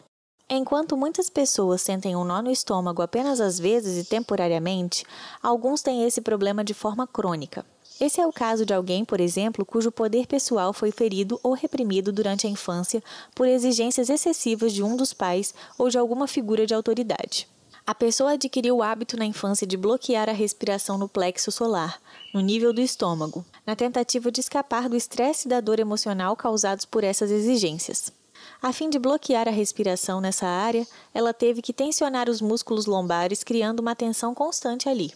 Enquanto muitas pessoas sentem um nó no estômago apenas às vezes e temporariamente, alguns têm esse problema de forma crônica. Esse é o caso de alguém, por exemplo, cujo poder pessoal foi ferido ou reprimido durante a infância por exigências excessivas de um dos pais ou de alguma figura de autoridade. A pessoa adquiriu o hábito na infância de bloquear a respiração no plexo solar, no nível do estômago, na tentativa de escapar do estresse e da dor emocional causados por essas exigências. A fim de bloquear a respiração nessa área, ela teve que tensionar os músculos lombares, criando uma tensão constante ali.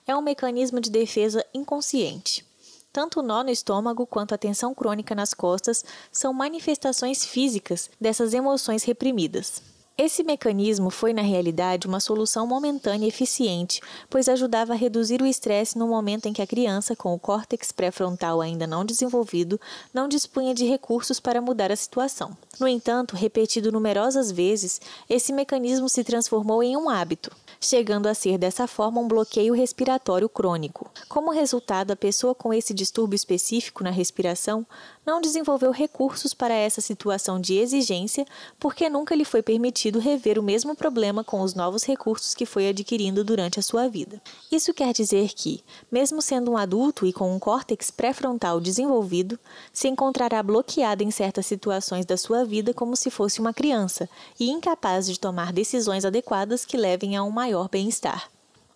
É um mecanismo de defesa inconsciente. Tanto o nó no estômago quanto a tensão crônica nas costas são manifestações físicas dessas emoções reprimidas. Esse mecanismo foi, na realidade, uma solução momentânea e eficiente, pois ajudava a reduzir o estresse no momento em que a criança, com o córtex pré-frontal ainda não desenvolvido, não dispunha de recursos para mudar a situação. No entanto, repetido numerosas vezes, esse mecanismo se transformou em um hábito, chegando a ser dessa forma um bloqueio respiratório crônico. Como resultado, a pessoa com esse distúrbio específico na respiração não desenvolveu recursos para essa situação de exigência porque nunca lhe foi permitido rever o mesmo problema com os novos recursos que foi adquirindo durante a sua vida. Isso quer dizer que, mesmo sendo um adulto e com um córtex pré-frontal desenvolvido, se encontrará bloqueada em certas situações da sua vida como se fosse uma criança e incapaz de tomar decisões adequadas que levem a um maior bem-estar.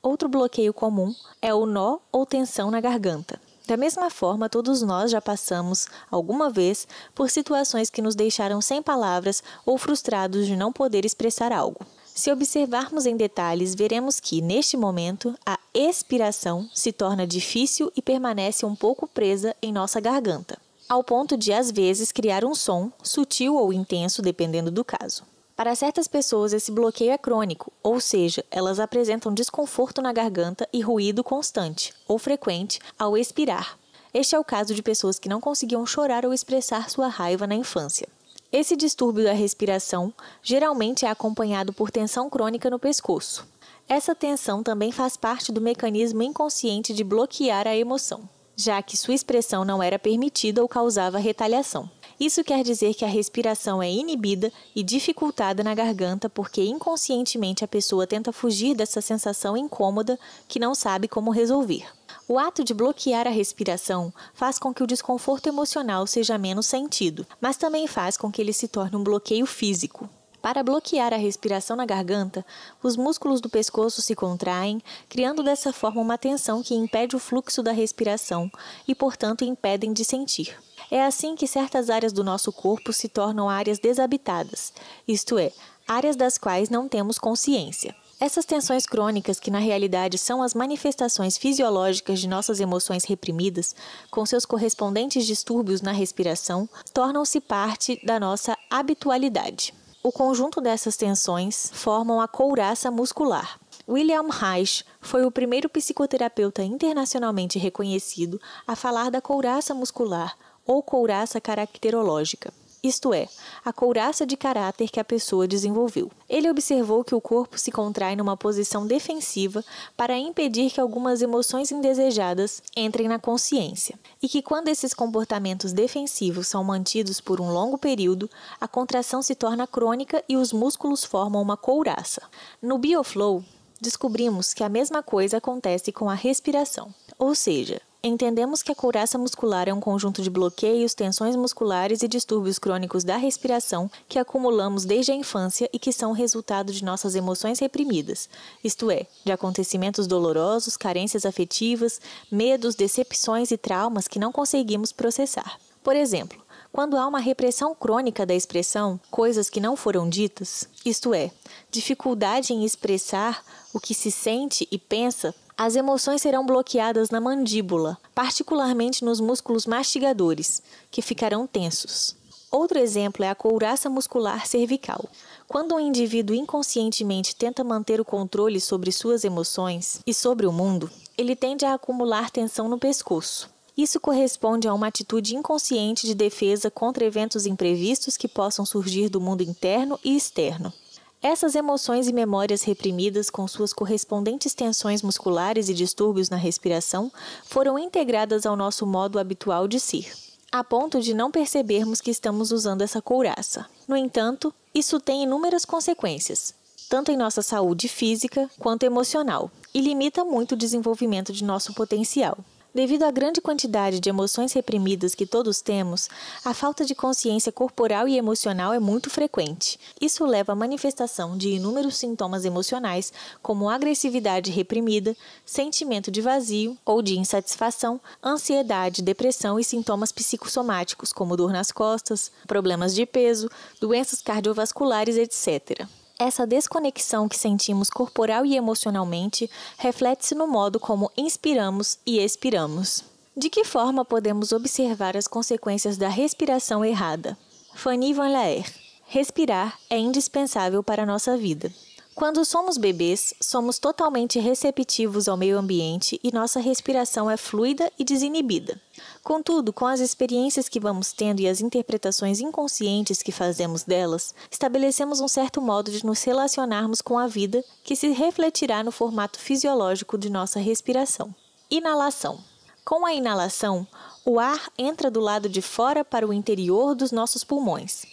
Outro bloqueio comum é o nó ou tensão na garganta. Da mesma forma, todos nós já passamos, alguma vez, por situações que nos deixaram sem palavras ou frustrados de não poder expressar algo. Se observarmos em detalhes, veremos que, neste momento, a expiração se torna difícil e permanece um pouco presa em nossa garganta, ao ponto de, às vezes, criar um som, sutil ou intenso, dependendo do caso. Para certas pessoas, esse bloqueio é crônico, ou seja, elas apresentam desconforto na garganta e ruído constante, ou frequente, ao expirar. Este é o caso de pessoas que não conseguiam chorar ou expressar sua raiva na infância. Esse distúrbio da respiração geralmente é acompanhado por tensão crônica no pescoço. Essa tensão também faz parte do mecanismo inconsciente de bloquear a emoção, já que sua expressão não era permitida ou causava retaliação. Isso quer dizer que a respiração é inibida e dificultada na garganta porque inconscientemente a pessoa tenta fugir dessa sensação incômoda que não sabe como resolver. O ato de bloquear a respiração faz com que o desconforto emocional seja menos sentido, mas também faz com que ele se torne um bloqueio físico. Para bloquear a respiração na garganta, os músculos do pescoço se contraem, criando dessa forma uma tensão que impede o fluxo da respiração e, portanto, impedem de sentir. É assim que certas áreas do nosso corpo se tornam áreas desabitadas, isto é, áreas das quais não temos consciência. Essas tensões crônicas, que na realidade são as manifestações fisiológicas de nossas emoções reprimidas, com seus correspondentes distúrbios na respiração, tornam-se parte da nossa habitualidade. O conjunto dessas tensões formam a couraça muscular. William Reich foi o primeiro psicoterapeuta internacionalmente reconhecido a falar da couraça muscular ou couraça caracterológica, isto é, a couraça de caráter que a pessoa desenvolveu. Ele observou que o corpo se contrai numa posição defensiva para impedir que algumas emoções indesejadas entrem na consciência, e que quando esses comportamentos defensivos são mantidos por um longo período, a contração se torna crônica e os músculos formam uma couraça. No Bioflow, descobrimos que a mesma coisa acontece com a respiração, ou seja, entendemos que a couraça muscular é um conjunto de bloqueios, tensões musculares e distúrbios crônicos da respiração que acumulamos desde a infância e que são resultado de nossas emoções reprimidas, isto é, de acontecimentos dolorosos, carências afetivas, medos, decepções e traumas que não conseguimos processar. Por exemplo, quando há uma repressão crônica da expressão, coisas que não foram ditas, isto é, dificuldade em expressar o que se sente e pensa, as emoções serão bloqueadas na mandíbula, particularmente nos músculos mastigadores, que ficarão tensos. Outro exemplo é a couraça muscular cervical. Quando um indivíduo inconscientemente tenta manter o controle sobre suas emoções e sobre o mundo, ele tende a acumular tensão no pescoço. Isso corresponde a uma atitude inconsciente de defesa contra eventos imprevistos que possam surgir do mundo interno e externo. Essas emoções e memórias reprimidas, com suas correspondentes tensões musculares e distúrbios na respiração, foram integradas ao nosso modo habitual de ser, a ponto de não percebermos que estamos usando essa couraça. No entanto, isso tem inúmeras consequências, tanto em nossa saúde física quanto emocional, e limita muito o desenvolvimento de nosso potencial. Devido à grande quantidade de emoções reprimidas que todos temos, a falta de consciência corporal e emocional é muito frequente. Isso leva à manifestação de inúmeros sintomas emocionais, como agressividade reprimida, sentimento de vazio ou de insatisfação, ansiedade, depressão e sintomas psicossomáticos, como dor nas costas, problemas de peso, doenças cardiovasculares, etc. Essa desconexão que sentimos corporal e emocionalmente reflete-se no modo como inspiramos e expiramos. De que forma podemos observar as consequências da respiração errada? Fanny Van Laer. Respirar é indispensável para a nossa vida. Quando somos bebês, somos totalmente receptivos ao meio ambiente e nossa respiração é fluida e desinibida. Contudo, com as experiências que vamos tendo e as interpretações inconscientes que fazemos delas, estabelecemos um certo modo de nos relacionarmos com a vida que se refletirá no formato fisiológico de nossa respiração. Inalação. Com a inalação, o ar entra do lado de fora para o interior dos nossos pulmões.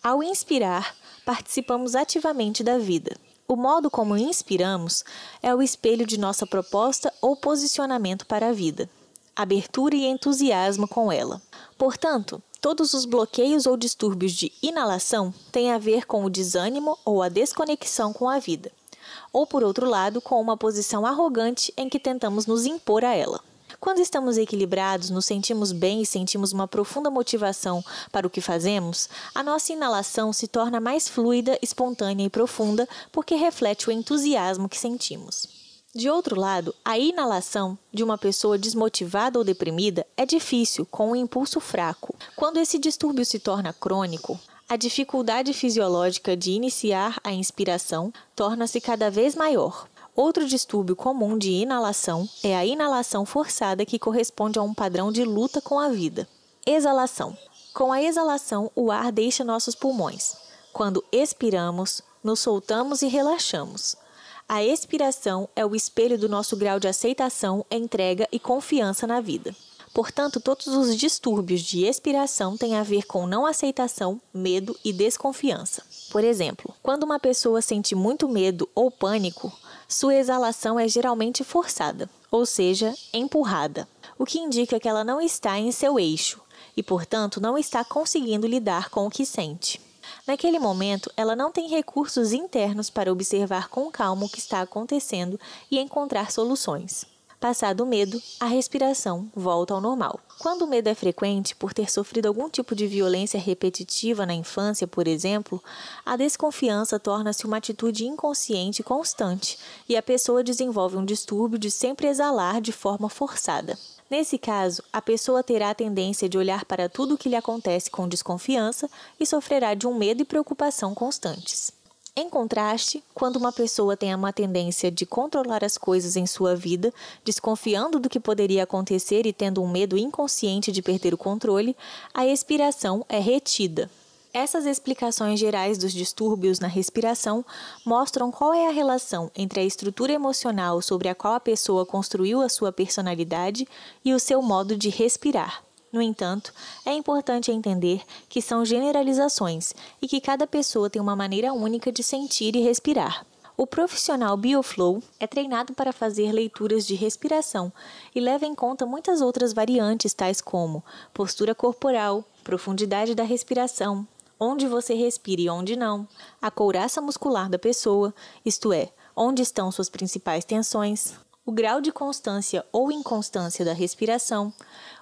Ao inspirar, participamos ativamente da vida. O modo como inspiramos é o espelho de nossa proposta ou posicionamento para a vida, abertura e entusiasmo com ela. Portanto, todos os bloqueios ou distúrbios de inalação têm a ver com o desânimo ou a desconexão com a vida, ou, por outro lado, com uma posição arrogante em que tentamos nos impor a ela. Quando estamos equilibrados, nos sentimos bem e sentimos uma profunda motivação para o que fazemos, a nossa inalação se torna mais fluida, espontânea e profunda porque reflete o entusiasmo que sentimos. De outro lado, a inalação de uma pessoa desmotivada ou deprimida é difícil, com um impulso fraco. Quando esse distúrbio se torna crônico, a dificuldade fisiológica de iniciar a inspiração torna-se cada vez maior. Outro distúrbio comum de inalação é a inalação forçada, que corresponde a um padrão de luta com a vida. Exalação. Com a exalação, o ar deixa nossos pulmões. Quando expiramos, nos soltamos e relaxamos. A expiração é o espelho do nosso grau de aceitação, entrega e confiança na vida. Portanto, todos os distúrbios de expiração têm a ver com não aceitação, medo e desconfiança. Por exemplo, quando uma pessoa sente muito medo ou pânico, sua exalação é geralmente forçada, ou seja, empurrada, o que indica que ela não está em seu eixo e, portanto, não está conseguindo lidar com o que sente. Naquele momento, ela não tem recursos internos para observar com calma o que está acontecendo e encontrar soluções. Passado o medo, a respiração volta ao normal. Quando o medo é frequente, por ter sofrido algum tipo de violência repetitiva na infância, por exemplo, a desconfiança torna-se uma atitude inconsciente constante e a pessoa desenvolve um distúrbio de sempre exalar de forma forçada. Nesse caso, a pessoa terá a tendência de olhar para tudo o que lhe acontece com desconfiança e sofrerá de um medo e preocupação constantes. Em contraste, quando uma pessoa tem uma tendência de controlar as coisas em sua vida, desconfiando do que poderia acontecer e tendo um medo inconsciente de perder o controle, a expiração é retida. Essas explicações gerais dos distúrbios na respiração mostram qual é a relação entre a estrutura emocional sobre a qual a pessoa construiu a sua personalidade e o seu modo de respirar. No entanto, é importante entender que são generalizações e que cada pessoa tem uma maneira única de sentir e respirar. O profissional BioFlow é treinado para fazer leituras de respiração e leva em conta muitas outras variantes, tais como postura corporal, profundidade da respiração, onde você respira e onde não, a couraça muscular da pessoa, isto é, onde estão suas principais tensões, o grau de constância ou inconstância da respiração,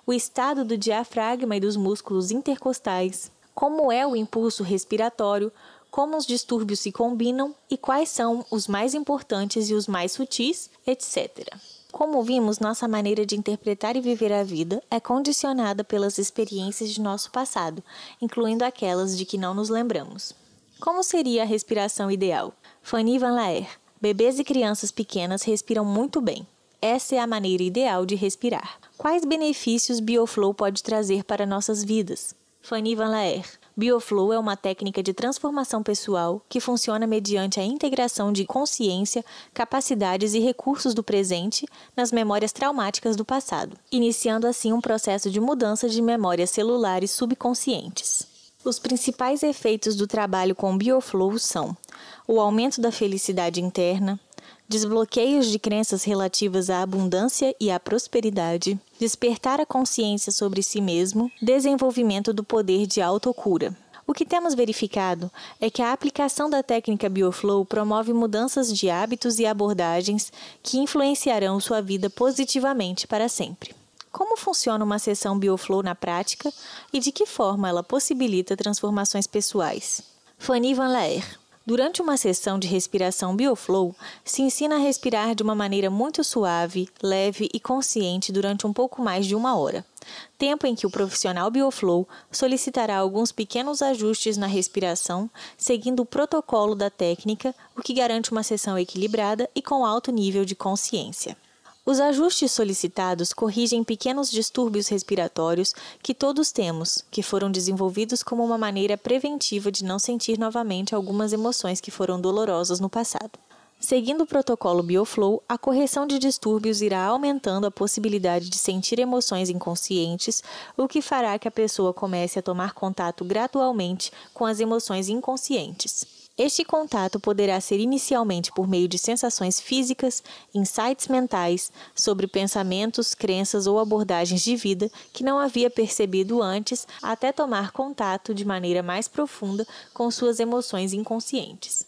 o estado do diafragma e dos músculos intercostais, como é o impulso respiratório, como os distúrbios se combinam e quais são os mais importantes e os mais sutis, etc. Como vimos, nossa maneira de interpretar e viver a vida é condicionada pelas experiências de nosso passado, incluindo aquelas de que não nos lembramos. Como seria a respiração ideal? Fanny Van Laer. Bebês e crianças pequenas respiram muito bem. Essa é a maneira ideal de respirar. Quais benefícios BioFlow pode trazer para nossas vidas? Fanny Van Laer. BioFlow é uma técnica de transformação pessoal que funciona mediante a integração de consciência, capacidades e recursos do presente nas memórias traumáticas do passado, iniciando assim um processo de mudança de memórias celulares subconscientes. Os principais efeitos do trabalho com BioFlow são o aumento da felicidade interna, desbloqueios de crenças relativas à abundância e à prosperidade, despertar a consciência sobre si mesmo, desenvolvimento do poder de autocura. O que temos verificado é que a aplicação da técnica BioFlow promove mudanças de hábitos e abordagens que influenciarão sua vida positivamente para sempre. Como funciona uma sessão BioFlow na prática e de que forma ela possibilita transformações pessoais? Fanny Van Laer. Durante uma sessão de respiração BioFlow, se ensina a respirar de uma maneira muito suave, leve e consciente durante um pouco mais de 1 hora. Tempo em que o profissional BioFlow solicitará alguns pequenos ajustes na respiração, seguindo o protocolo da técnica, o que garante uma sessão equilibrada e com alto nível de consciência. Os ajustes solicitados corrigem pequenos distúrbios respiratórios que todos temos, que foram desenvolvidos como uma maneira preventiva de não sentir novamente algumas emoções que foram dolorosas no passado. Seguindo o protocolo BioFlow, a correção de distúrbios irá aumentando a possibilidade de sentir emoções inconscientes, o que fará que a pessoa comece a tomar contato gradualmente com as emoções inconscientes. Este contato poderá ser inicialmente por meio de sensações físicas, insights mentais, sobre pensamentos, crenças ou abordagens de vida que não havia percebido antes, até tomar contato de maneira mais profunda com suas emoções inconscientes.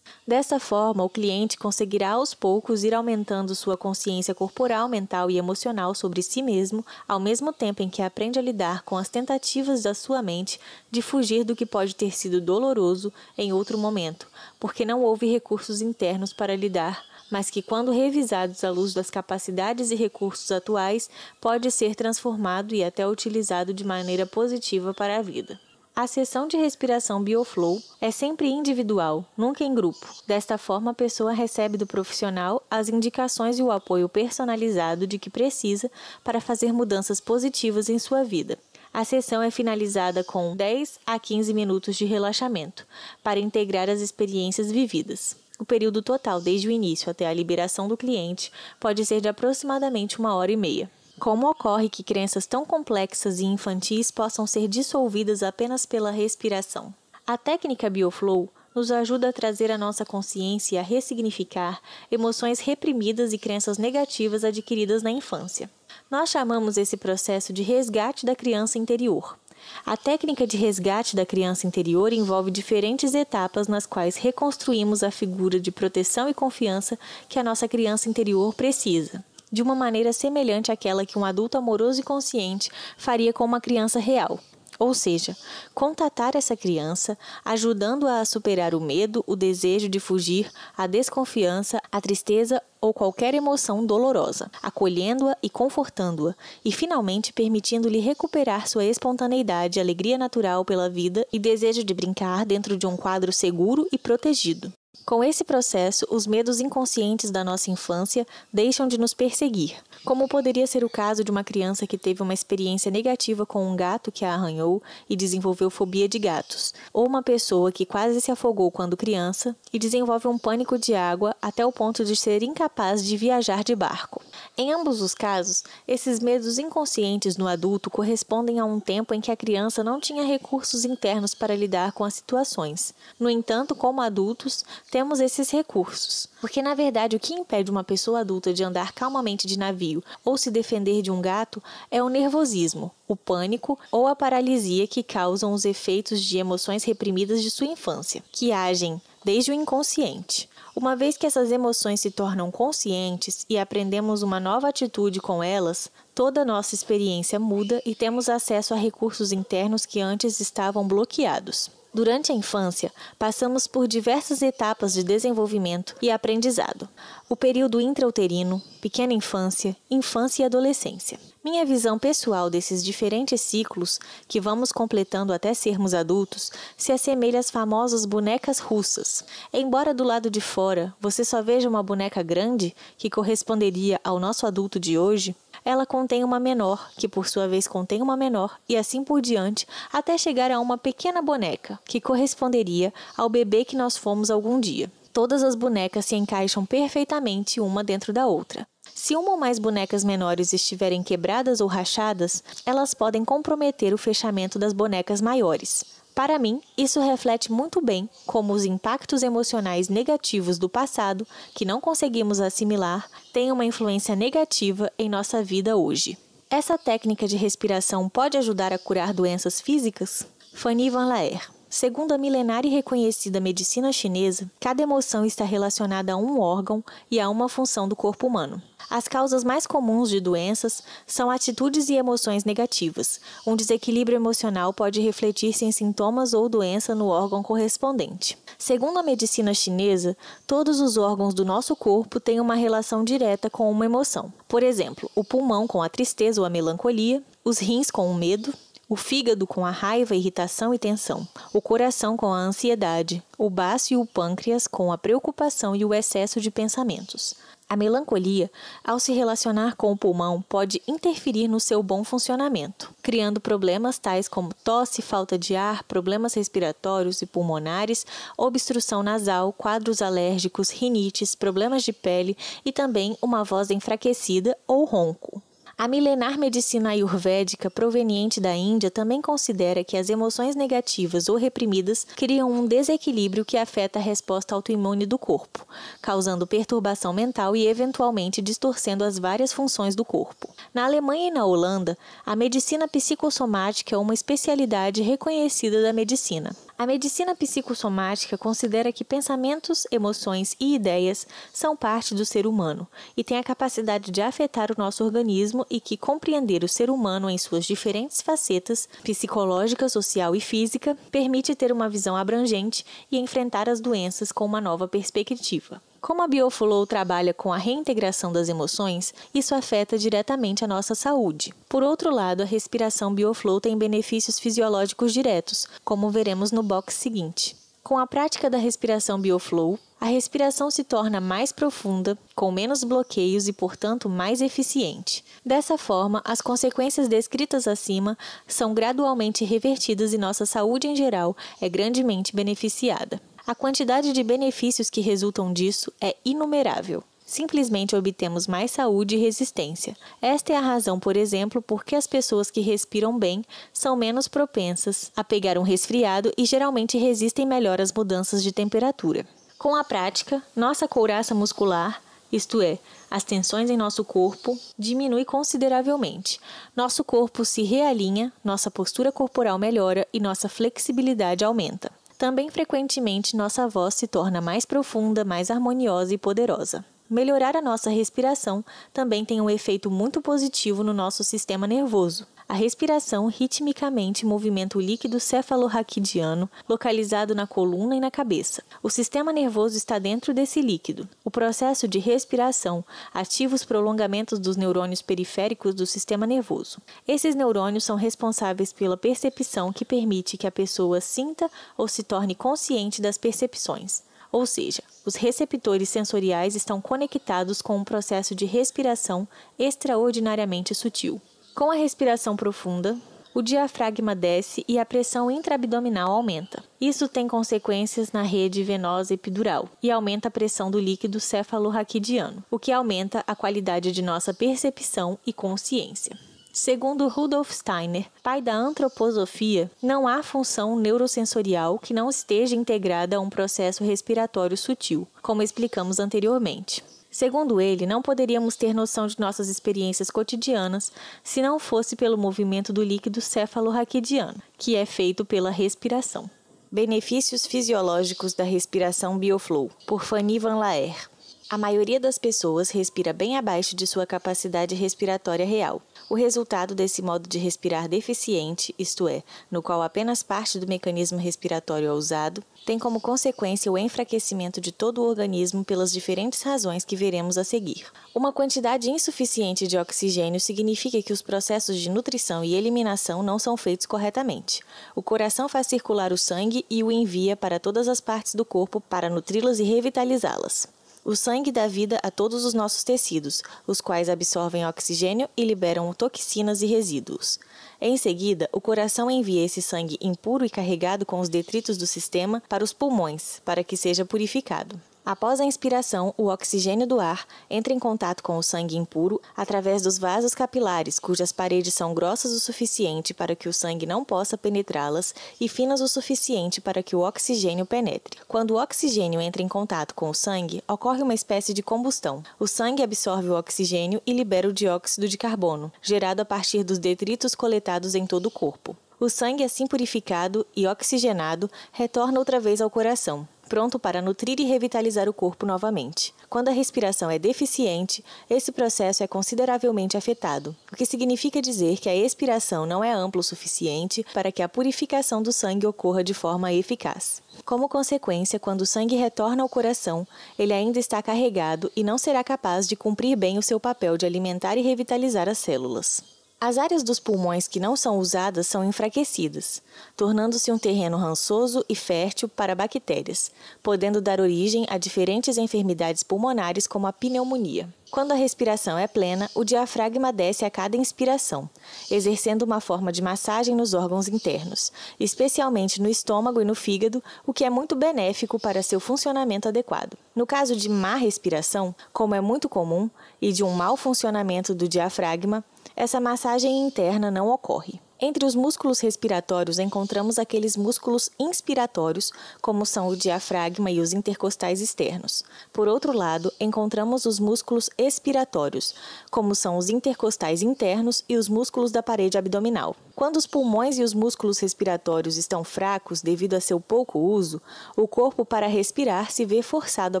Dessa forma, o cliente conseguirá aos poucos ir aumentando sua consciência corporal, mental e emocional sobre si mesmo, ao mesmo tempo em que aprende a lidar com as tentativas da sua mente de fugir do que pode ter sido doloroso em outro momento, porque não houve recursos internos para lidar, mas que, quando revisados à luz das capacidades e recursos atuais, pode ser transformado e até utilizado de maneira positiva para a vida. A sessão de respiração BioFlow é sempre individual, nunca em grupo. Desta forma, a pessoa recebe do profissional as indicações e o apoio personalizado de que precisa para fazer mudanças positivas em sua vida. A sessão é finalizada com 10 a 15 minutos de relaxamento, para integrar as experiências vividas. O período total, desde o início até a liberação do cliente, pode ser de aproximadamente 1h30. Como ocorre que crenças tão complexas e infantis possam ser dissolvidas apenas pela respiração? A técnica BioFlow nos ajuda a trazer à nossa consciência e a ressignificar emoções reprimidas e crenças negativas adquiridas na infância. Nós chamamos esse processo de resgate da criança interior. A técnica de resgate da criança interior envolve diferentes etapas nas quais reconstruímos a figura de proteção e confiança que a nossa criança interior precisa, de uma maneira semelhante àquela que um adulto amoroso e consciente faria com uma criança real. Ou seja, contatar essa criança, ajudando-a a superar o medo, o desejo de fugir, a desconfiança, a tristeza ou qualquer emoção dolorosa, acolhendo-a e confortando-a, e finalmente permitindo-lhe recuperar sua espontaneidade, alegria natural pela vida e desejo de brincar dentro de um quadro seguro e protegido. Com esse processo, os medos inconscientes da nossa infância deixam de nos perseguir, como poderia ser o caso de uma criança que teve uma experiência negativa com um gato que a arranhou e desenvolveu fobia de gatos, ou uma pessoa que quase se afogou quando criança e desenvolve um pânico de água até o ponto de ser incapaz de viajar de barco. Em ambos os casos, esses medos inconscientes no adulto correspondem a um tempo em que a criança não tinha recursos internos para lidar com as situações. No entanto, como adultos, temos esses recursos, porque na verdade o que impede uma pessoa adulta de andar calmamente de navio ou se defender de um gato é o nervosismo, o pânico ou a paralisia que causam os efeitos de emoções reprimidas de sua infância, que agem desde o inconsciente. Uma vez que essas emoções se tornam conscientes e aprendemos uma nova atitude com elas, toda a nossa experiência muda e temos acesso a recursos internos que antes estavam bloqueados. Durante a infância, passamos por diversas etapas de desenvolvimento e aprendizado. O período intrauterino, pequena infância, infância e adolescência. Minha visão pessoal desses diferentes ciclos, que vamos completando até sermos adultos, se assemelha às famosas bonecas russas. Embora do lado de fora você só veja uma boneca grande, que corresponderia ao nosso adulto de hoje, ela contém uma menor, que por sua vez contém uma menor, e assim por diante, até chegar a uma pequena boneca, que corresponderia ao bebê que nós fomos algum dia. Todas as bonecas se encaixam perfeitamente uma dentro da outra. Se uma ou mais bonecas menores estiverem quebradas ou rachadas, elas podem comprometer o fechamento das bonecas maiores. Para mim, isso reflete muito bem como os impactos emocionais negativos do passado, que não conseguimos assimilar, têm uma influência negativa em nossa vida hoje. Essa técnica de respiração pode ajudar a curar doenças físicas? Fanny Van Laer. Segundo a milenar e reconhecida medicina chinesa, cada emoção está relacionada a um órgão e a uma função do corpo humano. As causas mais comuns de doenças são atitudes e emoções negativas. Um desequilíbrio emocional pode refletir-se em sintomas ou doença no órgão correspondente. Segundo a medicina chinesa, todos os órgãos do nosso corpo têm uma relação direta com uma emoção. Por exemplo, o pulmão com a tristeza ou a melancolia, os rins com o medo, o fígado com a raiva, irritação e tensão, o coração com a ansiedade, o baço e o pâncreas com a preocupação e o excesso de pensamentos. A melancolia, ao se relacionar com o pulmão, pode interferir no seu bom funcionamento, criando problemas tais como tosse, falta de ar, problemas respiratórios e pulmonares, obstrução nasal, quadros alérgicos, rinites, problemas de pele e também uma voz enfraquecida ou ronco. A milenar medicina ayurvédica proveniente da Índia também considera que as emoções negativas ou reprimidas criam um desequilíbrio que afeta a resposta autoimune do corpo, causando perturbação mental e eventualmente distorcendo as várias funções do corpo. Na Alemanha e na Holanda, a medicina psicossomática é uma especialidade reconhecida da medicina. A medicina psicossomática considera que pensamentos, emoções e ideias são parte do ser humano e tem a capacidade de afetar o nosso organismo e que compreender o ser humano em suas diferentes facetas, psicológica, social e física, permite ter uma visão abrangente e enfrentar as doenças com uma nova perspectiva. Como a BioFlow trabalha com a reintegração das emoções, isso afeta diretamente a nossa saúde. Por outro lado, a respiração BioFlow tem benefícios fisiológicos diretos, como veremos no box seguinte. Com a prática da respiração BioFlow, a respiração se torna mais profunda, com menos bloqueios e, portanto, mais eficiente. Dessa forma, as consequências descritas acima são gradualmente revertidas e nossa saúde em geral é grandemente beneficiada. A quantidade de benefícios que resultam disso é inumerável. Simplesmente obtemos mais saúde e resistência. Esta é a razão, por exemplo, por que as pessoas que respiram bem são menos propensas a pegar um resfriado e geralmente resistem melhor às mudanças de temperatura. Com a prática, nossa couraça muscular, isto é, as tensões em nosso corpo, diminui consideravelmente. Nosso corpo se realinha, nossa postura corporal melhora e nossa flexibilidade aumenta. Também frequentemente nossa voz se torna mais profunda, mais harmoniosa e poderosa. Melhorar a nossa respiração também tem um efeito muito positivo no nosso sistema nervoso. A respiração ritmicamente movimenta o líquido cefalorraquidiano, localizado na coluna e na cabeça. O sistema nervoso está dentro desse líquido. O processo de respiração ativa os prolongamentos dos neurônios periféricos do sistema nervoso. Esses neurônios são responsáveis pela percepção que permite que a pessoa sinta ou se torne consciente das percepções. Ou seja, os receptores sensoriais estão conectados com um processo de respiração extraordinariamente sutil. Com a respiração profunda, o diafragma desce e a pressão intraabdominal aumenta. Isso tem consequências na rede venosa epidural e aumenta a pressão do líquido cefalorraquidiano, o que aumenta a qualidade de nossa percepção e consciência. Segundo Rudolf Steiner, pai da antroposofia, não há função neurosensorial que não esteja integrada a um processo respiratório sutil, como explicamos anteriormente. Segundo ele, não poderíamos ter noção de nossas experiências cotidianas se não fosse pelo movimento do líquido cefalorraquidiano, que é feito pela respiração. Benefícios fisiológicos da respiração BioFlow, por Fanny Van Laer. A maioria das pessoas respira bem abaixo de sua capacidade respiratória real. O resultado desse modo de respirar deficiente, isto é, no qual apenas parte do mecanismo respiratório é usado, tem como consequência o enfraquecimento de todo o organismo pelas diferentes razões que veremos a seguir. Uma quantidade insuficiente de oxigênio significa que os processos de nutrição e eliminação não são feitos corretamente. O coração faz circular o sangue e o envia para todas as partes do corpo para nutri-las e revitalizá-las. O sangue dá vida a todos os nossos tecidos, os quais absorvem oxigênio e liberam toxinas e resíduos. Em seguida, o coração envia esse sangue impuro e carregado com os detritos do sistema para os pulmões, para que seja purificado. Após a inspiração, o oxigênio do ar entra em contato com o sangue impuro através dos vasos capilares, cujas paredes são grossas o suficiente para que o sangue não possa penetrá-las e finas o suficiente para que o oxigênio penetre. Quando o oxigênio entra em contato com o sangue, ocorre uma espécie de combustão. O sangue absorve o oxigênio e libera o dióxido de carbono, gerado a partir dos detritos coletados em todo o corpo. O sangue, assim purificado e oxigenado, retorna outra vez ao coração, pronto para nutrir e revitalizar o corpo novamente. Quando a respiração é deficiente, esse processo é consideravelmente afetado, o que significa dizer que a expiração não é ampla o suficiente para que a purificação do sangue ocorra de forma eficaz. Como consequência, quando o sangue retorna ao coração, ele ainda está carregado e não será capaz de cumprir bem o seu papel de alimentar e revitalizar as células. As áreas dos pulmões que não são usadas são enfraquecidas, tornando-se um terreno rançoso e fértil para bactérias, podendo dar origem a diferentes enfermidades pulmonares como a pneumonia. Quando a respiração é plena, o diafragma desce a cada inspiração, exercendo uma forma de massagem nos órgãos internos, especialmente no estômago e no fígado, o que é muito benéfico para seu funcionamento adequado. No caso de má respiração, como é muito comum, e de um mau funcionamento do diafragma, essa massagem interna não ocorre. Entre os músculos respiratórios encontramos aqueles músculos inspiratórios, como são o diafragma e os intercostais externos. Por outro lado, encontramos os músculos expiratórios, como são os intercostais internos e os músculos da parede abdominal. Quando os pulmões e os músculos respiratórios estão fracos devido a seu pouco uso, o corpo para respirar se vê forçado a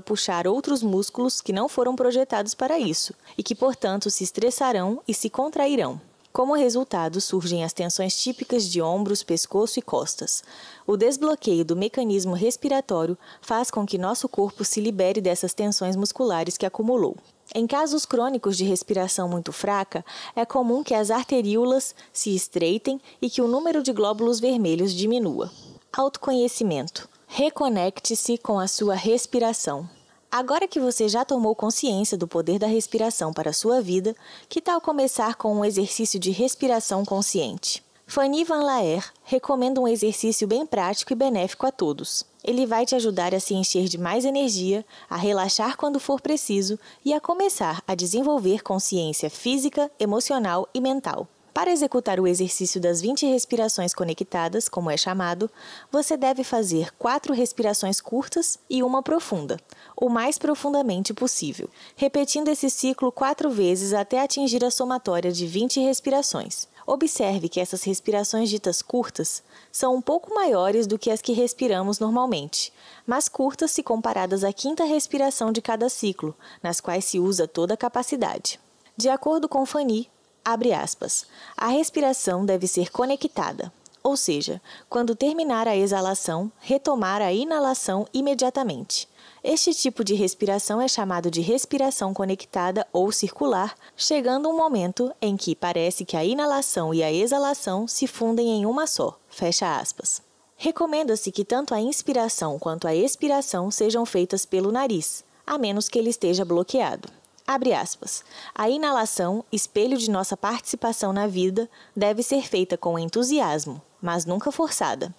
puxar outros músculos que não foram projetados para isso e que, portanto, se estressarão e se contrairão. Como resultado, surgem as tensões típicas de ombros, pescoço e costas. O desbloqueio do mecanismo respiratório faz com que nosso corpo se libere dessas tensões musculares que acumulou. Em casos crônicos de respiração muito fraca, é comum que as arteríolas se estreitem e que o número de glóbulos vermelhos diminua. Autoconhecimento. Reconecte-se com a sua respiração. Agora que você já tomou consciência do poder da respiração para a sua vida, que tal começar com um exercício de respiração consciente? Fanny Van Laer recomenda um exercício bem prático e benéfico a todos. Ele vai te ajudar a se encher de mais energia, a relaxar quando for preciso e a começar a desenvolver consciência física, emocional e mental. Para executar o exercício das 20 respirações conectadas, como é chamado, você deve fazer 4 respirações curtas e uma profunda, o mais profundamente possível, repetindo esse ciclo 4 vezes até atingir a somatória de 20 respirações. Observe que essas respirações ditas curtas são um pouco maiores do que as que respiramos normalmente, mas curtas se comparadas à 5ª respiração de cada ciclo, nas quais se usa toda a capacidade. De acordo com Fanny, abre aspas, a respiração deve ser conectada, ou seja, quando terminar a exalação, retomar a inalação imediatamente. Este tipo de respiração é chamado de respiração conectada ou circular, chegando um momento em que parece que a inalação e a exalação se fundem em uma só, fecha aspas. Recomenda-se que tanto a inspiração quanto a expiração sejam feitas pelo nariz, a menos que ele esteja bloqueado. Abre aspas. A inalação, espelho de nossa participação na vida, deve ser feita com entusiasmo, mas nunca forçada.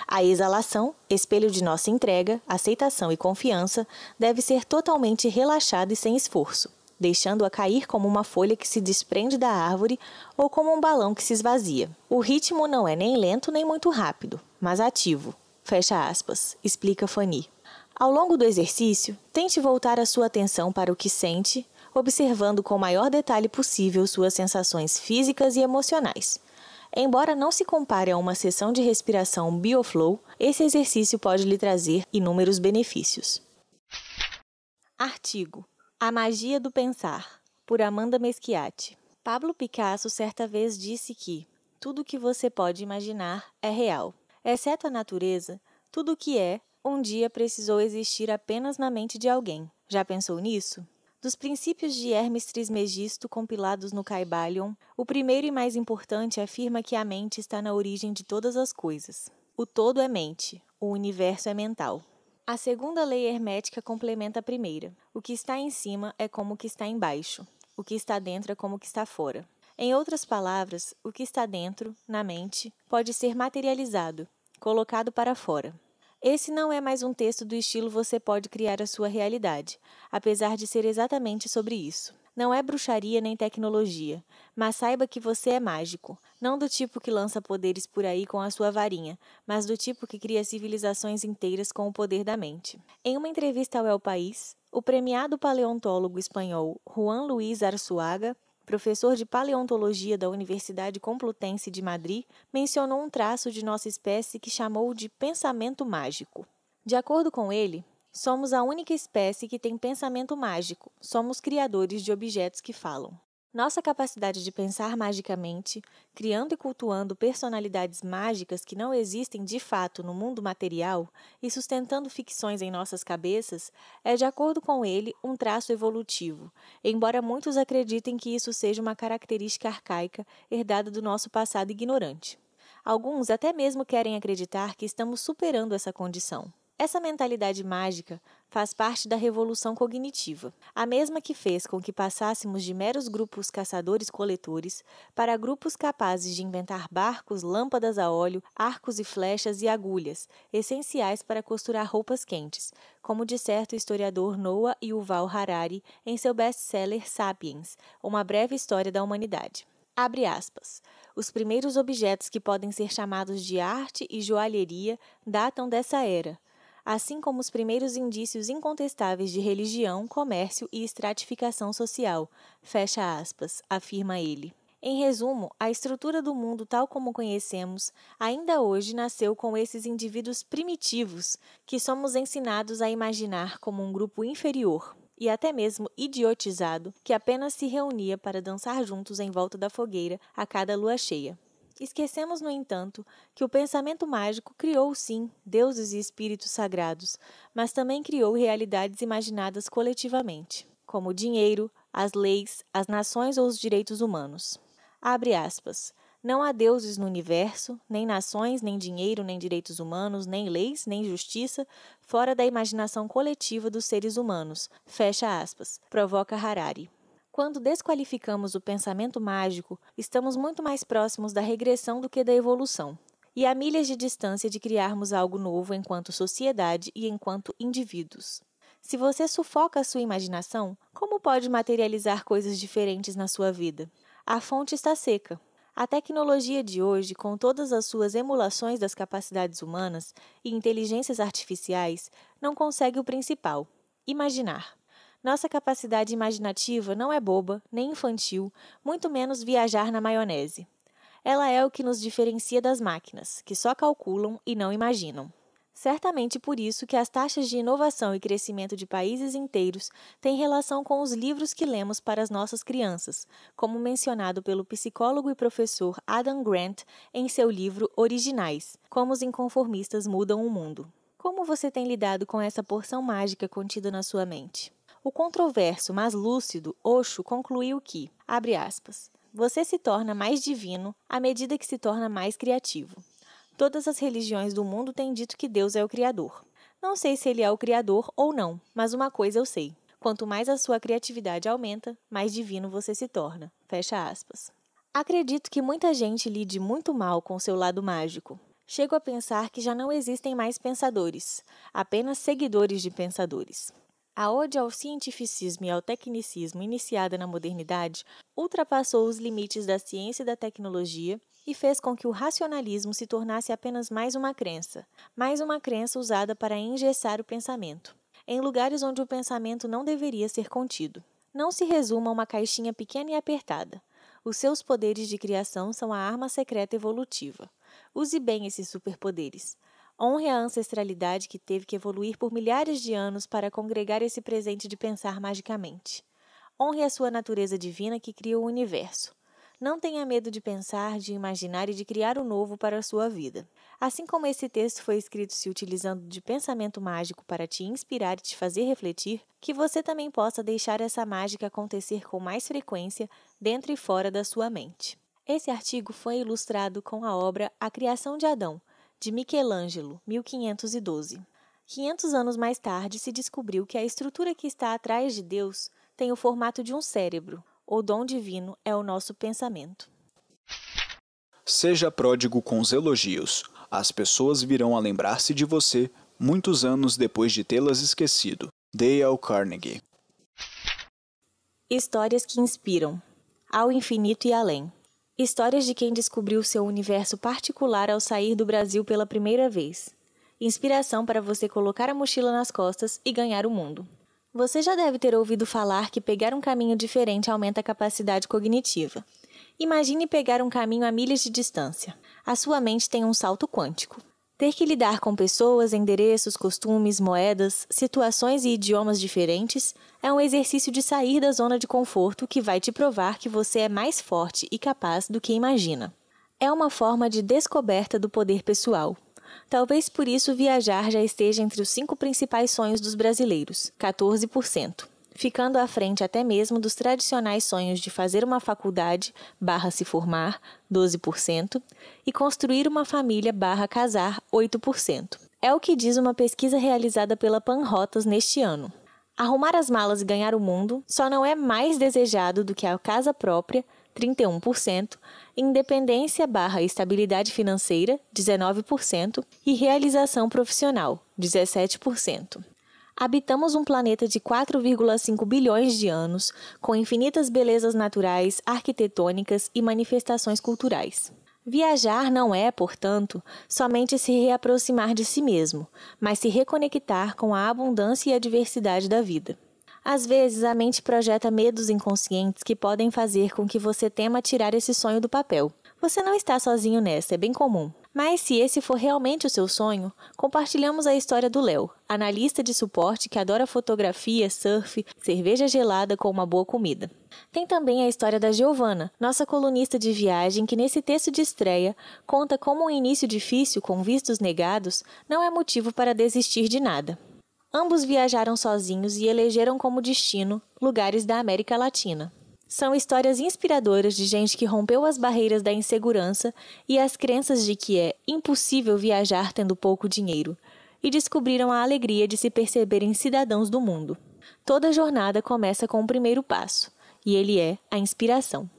A exalação, espelho de nossa entrega, aceitação e confiança, deve ser totalmente relaxada e sem esforço, deixando-a cair como uma folha que se desprende da árvore ou como um balão que se esvazia. O ritmo não é nem lento nem muito rápido, mas ativo. Fecha aspas, explica Fanny. Ao longo do exercício, tente voltar a sua atenção para o que sente, observando com o maior detalhe possível suas sensações físicas e emocionais. Embora não se compare a uma sessão de respiração BioFlow, esse exercício pode lhe trazer inúmeros benefícios. Artigo: A Magia do Pensar, por Amanda Meschiati. Pablo Picasso certa vez disse que tudo o que você pode imaginar é real. Exceto a natureza, tudo o que é, um dia precisou existir apenas na mente de alguém. Já pensou nisso? Dos princípios de Hermes Trismegisto compilados no Kybalion, o primeiro e mais importante afirma que a mente está na origem de todas as coisas. O todo é mente, o universo é mental. A segunda lei hermética complementa a primeira. O que está em cima é como o que está embaixo. O que está dentro é como o que está fora. Em outras palavras, o que está dentro, na mente, pode ser materializado, colocado para fora. Esse não é mais um texto do estilo Você Pode Criar a Sua Realidade, apesar de ser exatamente sobre isso. Não é bruxaria nem tecnologia, mas saiba que você é mágico, não do tipo que lança poderes por aí com a sua varinha, mas do tipo que cria civilizações inteiras com o poder da mente. Em uma entrevista ao El País, o premiado paleontólogo espanhol Juan Luis Arzuaga, professor de paleontologia da Universidade Complutense de Madrid, mencionou um traço de nossa espécie que chamou de pensamento mágico. De acordo com ele, somos a única espécie que tem pensamento mágico, somos criadores de objetos que falam. Nossa capacidade de pensar magicamente, criando e cultuando personalidades mágicas que não existem de fato no mundo material e sustentando ficções em nossas cabeças, é, de acordo com ele, um traço evolutivo, embora muitos acreditem que isso seja uma característica arcaica herdada do nosso passado ignorante. Alguns até mesmo querem acreditar que estamos superando essa condição. Essa mentalidade mágica faz parte da revolução cognitiva, a mesma que fez com que passássemos de meros grupos caçadores-coletores para grupos capazes de inventar barcos, lâmpadas a óleo, arcos e flechas e agulhas, essenciais para costurar roupas quentes, como disserta o historiador Noah Yuval Harari em seu best-seller Sapiens, Uma Breve História da Humanidade. Abre aspas. Os primeiros objetos que podem ser chamados de arte e joalheria datam dessa era, assim como os primeiros indícios incontestáveis de religião, comércio e estratificação social, fecha aspas, afirma ele. Em resumo, a estrutura do mundo tal como conhecemos, ainda hoje nasceu com esses indivíduos primitivos que somos ensinados a imaginar como um grupo inferior e até mesmo idiotizado que apenas se reunia para dançar juntos em volta da fogueira a cada lua cheia. Esquecemos, no entanto, que o pensamento mágico criou, sim, deuses e espíritos sagrados, mas também criou realidades imaginadas coletivamente, como o dinheiro, as leis, as nações ou os direitos humanos. Abre aspas. Não há deuses no universo, nem nações, nem dinheiro, nem direitos humanos, nem leis, nem justiça, fora da imaginação coletiva dos seres humanos. Fecha aspas. Provoca Harari. Quando desqualificamos o pensamento mágico, estamos muito mais próximos da regressão do que da evolução, e há milhas de distância de criarmos algo novo enquanto sociedade e enquanto indivíduos. Se você sufoca a sua imaginação, como pode materializar coisas diferentes na sua vida? A fonte está seca. A tecnologia de hoje, com todas as suas emulações das capacidades humanas e inteligências artificiais, não consegue o principal: imaginar. Nossa capacidade imaginativa não é boba, nem infantil, muito menos viajar na maionese. Ela é o que nos diferencia das máquinas, que só calculam e não imaginam. Certamente por isso que as taxas de inovação e crescimento de países inteiros têm relação com os livros que lemos para as nossas crianças, como mencionado pelo psicólogo e professor Adam Grant em seu livro Originais, Como os Inconformistas Mudam o Mundo. Como você tem lidado com essa porção mágica contida na sua mente? O controverso, mas lúcido, Osho concluiu que, abre aspas, você se torna mais divino à medida que se torna mais criativo. Todas as religiões do mundo têm dito que Deus é o Criador. Não sei se ele é o Criador ou não, mas uma coisa eu sei. Quanto mais a sua criatividade aumenta, mais divino você se torna. Fecha aspas. Acredito que muita gente lide muito mal com seu lado mágico. Chego a pensar que já não existem mais pensadores, apenas seguidores de pensadores. A ode ao cientificismo e ao tecnicismo iniciada na modernidade ultrapassou os limites da ciência e da tecnologia e fez com que o racionalismo se tornasse apenas mais uma crença usada para engessar o pensamento, em lugares onde o pensamento não deveria ser contido. Não se resuma a uma caixinha pequena e apertada. Os seus poderes de criação são a arma secreta evolutiva. Use bem esses superpoderes. Honre a ancestralidade que teve que evoluir por milhares de anos para congregar esse presente de pensar magicamente. Honre a sua natureza divina que cria o universo. Não tenha medo de pensar, de imaginar e de criar o novo para a sua vida. Assim como esse texto foi escrito se utilizando de pensamento mágico para te inspirar e te fazer refletir, que você também possa deixar essa mágica acontecer com mais frequência dentro e fora da sua mente. Esse artigo foi ilustrado com a obra A Criação de Adão, de Michelangelo, 1512. 500 anos mais tarde, se descobriu que a estrutura que está atrás de Deus tem o formato de um cérebro. O dom divino é o nosso pensamento. Seja pródigo com os elogios. As pessoas virão a lembrar-se de você muitos anos depois de tê-las esquecido. Dale Carnegie. Histórias que inspiram. Ao infinito e além. Histórias de quem descobriu seu universo particular ao sair do Brasil pela primeira vez. Inspiração para você colocar a mochila nas costas e ganhar o mundo. Você já deve ter ouvido falar que pegar um caminho diferente aumenta a capacidade cognitiva. Imagine pegar um caminho a milhas de distância. A sua mente tem um salto quântico. Ter que lidar com pessoas, endereços, costumes, moedas, situações e idiomas diferentes é um exercício de sair da zona de conforto que vai te provar que você é mais forte e capaz do que imagina. É uma forma de descoberta do poder pessoal. Talvez por isso viajar já esteja entre os 5 principais sonhos dos brasileiros, 14%, ficando à frente até mesmo dos tradicionais sonhos de fazer uma faculdade / se formar, 12%, e construir uma família / casar, 8%. É o que diz uma pesquisa realizada pela Panrotas neste ano. Arrumar as malas e ganhar o mundo só não é mais desejado do que a casa própria, 31%, independência / estabilidade financeira, 19%, e realização profissional, 17%. Habitamos um planeta de 4,5 bilhões de anos, com infinitas belezas naturais, arquitetônicas e manifestações culturais. Viajar não é, portanto, somente se reaproximar de si mesmo, mas se reconectar com a abundância e a diversidade da vida. Às vezes, a mente projeta medos inconscientes que podem fazer com que você tema tirar esse sonho do papel. Você não está sozinho nessa, é bem comum. Mas se esse for realmente o seu sonho, compartilhamos a história do Léo, analista de suporte que adora fotografia, surf, cerveja gelada com uma boa comida. Tem também a história da Giovana, nossa colunista de viagem, que nesse texto de estreia conta como um início difícil com vistos negados não é motivo para desistir de nada. Ambos viajaram sozinhos e elegeram como destino lugares da América Latina. São histórias inspiradoras de gente que rompeu as barreiras da insegurança e as crenças de que é impossível viajar tendo pouco dinheiro, e descobriram a alegria de se perceberem cidadãos do mundo. Toda jornada começa com o primeiro passo, e ele é a inspiração.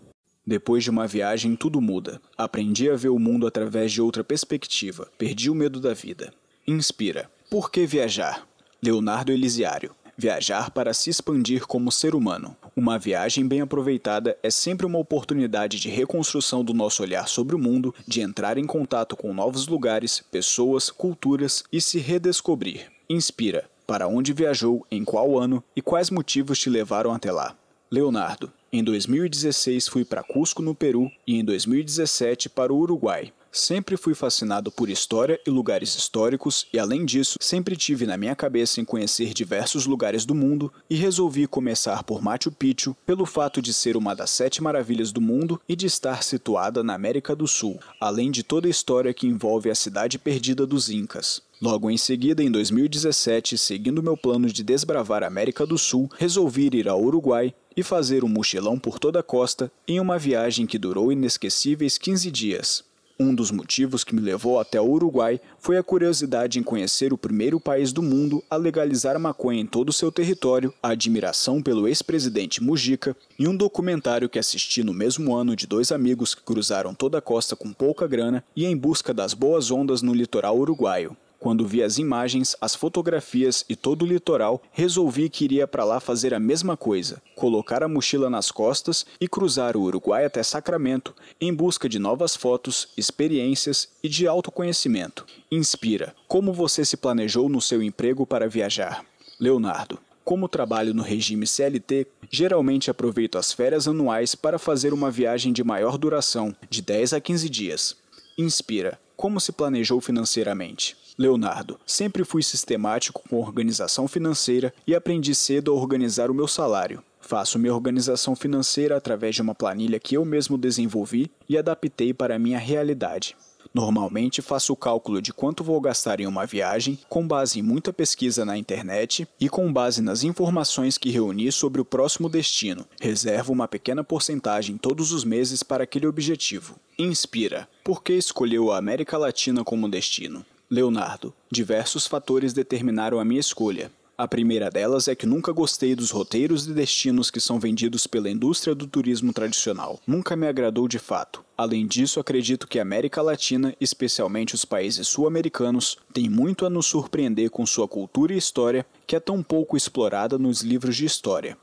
Depois de uma viagem, tudo muda. Aprendi a ver o mundo através de outra perspectiva. Perdi o medo da vida. Inspira. Por que viajar? Leonardo Elisiário. Viajar para se expandir como ser humano. Uma viagem bem aproveitada é sempre uma oportunidade de reconstrução do nosso olhar sobre o mundo, de entrar em contato com novos lugares, pessoas, culturas e se redescobrir. Inspira. Para onde viajou, em qual ano e quais motivos te levaram até lá? Leonardo. Em 2016 fui para Cusco, no Peru, e em 2017 para o Uruguai. Sempre fui fascinado por história e lugares históricos e, além disso, sempre tive na minha cabeça em conhecer diversos lugares do mundo e resolvi começar por Machu Picchu pelo fato de ser uma das 7 maravilhas do mundo e de estar situada na América do Sul, além de toda a história que envolve a cidade perdida dos Incas. Logo em seguida, em 2017, seguindo meu plano de desbravar a América do Sul, resolvi ir ao Uruguai e fazer um mochilão por toda a costa em uma viagem que durou inesquecíveis 15 dias. Um dos motivos que me levou até o Uruguai foi a curiosidade em conhecer o primeiro país do mundo a legalizar a maconha em todo o seu território, a admiração pelo ex-presidente Mujica e um documentário que assisti no mesmo ano de 2 amigos que cruzaram toda a costa com pouca grana e em busca das boas ondas no litoral uruguaio. Quando vi as imagens, as fotografias e todo o litoral, resolvi que iria para lá fazer a mesma coisa, colocar a mochila nas costas e cruzar o Uruguai até Sacramento, em busca de novas fotos, experiências e de autoconhecimento. Inspira. Como você se planejou no seu emprego para viajar? Leonardo. Como trabalho no regime CLT, geralmente aproveito as férias anuais para fazer uma viagem de maior duração, de 10 a 15 dias. Inspira. Como se planejou financeiramente? Leonardo. Sempre fui sistemático com organização financeira e aprendi cedo a organizar o meu salário. Faço minha organização financeira através de uma planilha que eu mesmo desenvolvi e adaptei para a minha realidade. Normalmente faço o cálculo de quanto vou gastar em uma viagem, com base em muita pesquisa na internet e com base nas informações que reuni sobre o próximo destino. Reservo uma pequena porcentagem todos os meses para aquele objetivo. Inspira. Por que escolheu a América Latina como destino? Leonardo. Diversos fatores determinaram a minha escolha. A primeira delas é que nunca gostei dos roteiros de destinos que são vendidos pela indústria do turismo tradicional. Nunca me agradou de fato. Além disso, acredito que a América Latina, especialmente os países sul-americanos, tem muito a nos surpreender com sua cultura e história, que é tão pouco explorada nos livros de história.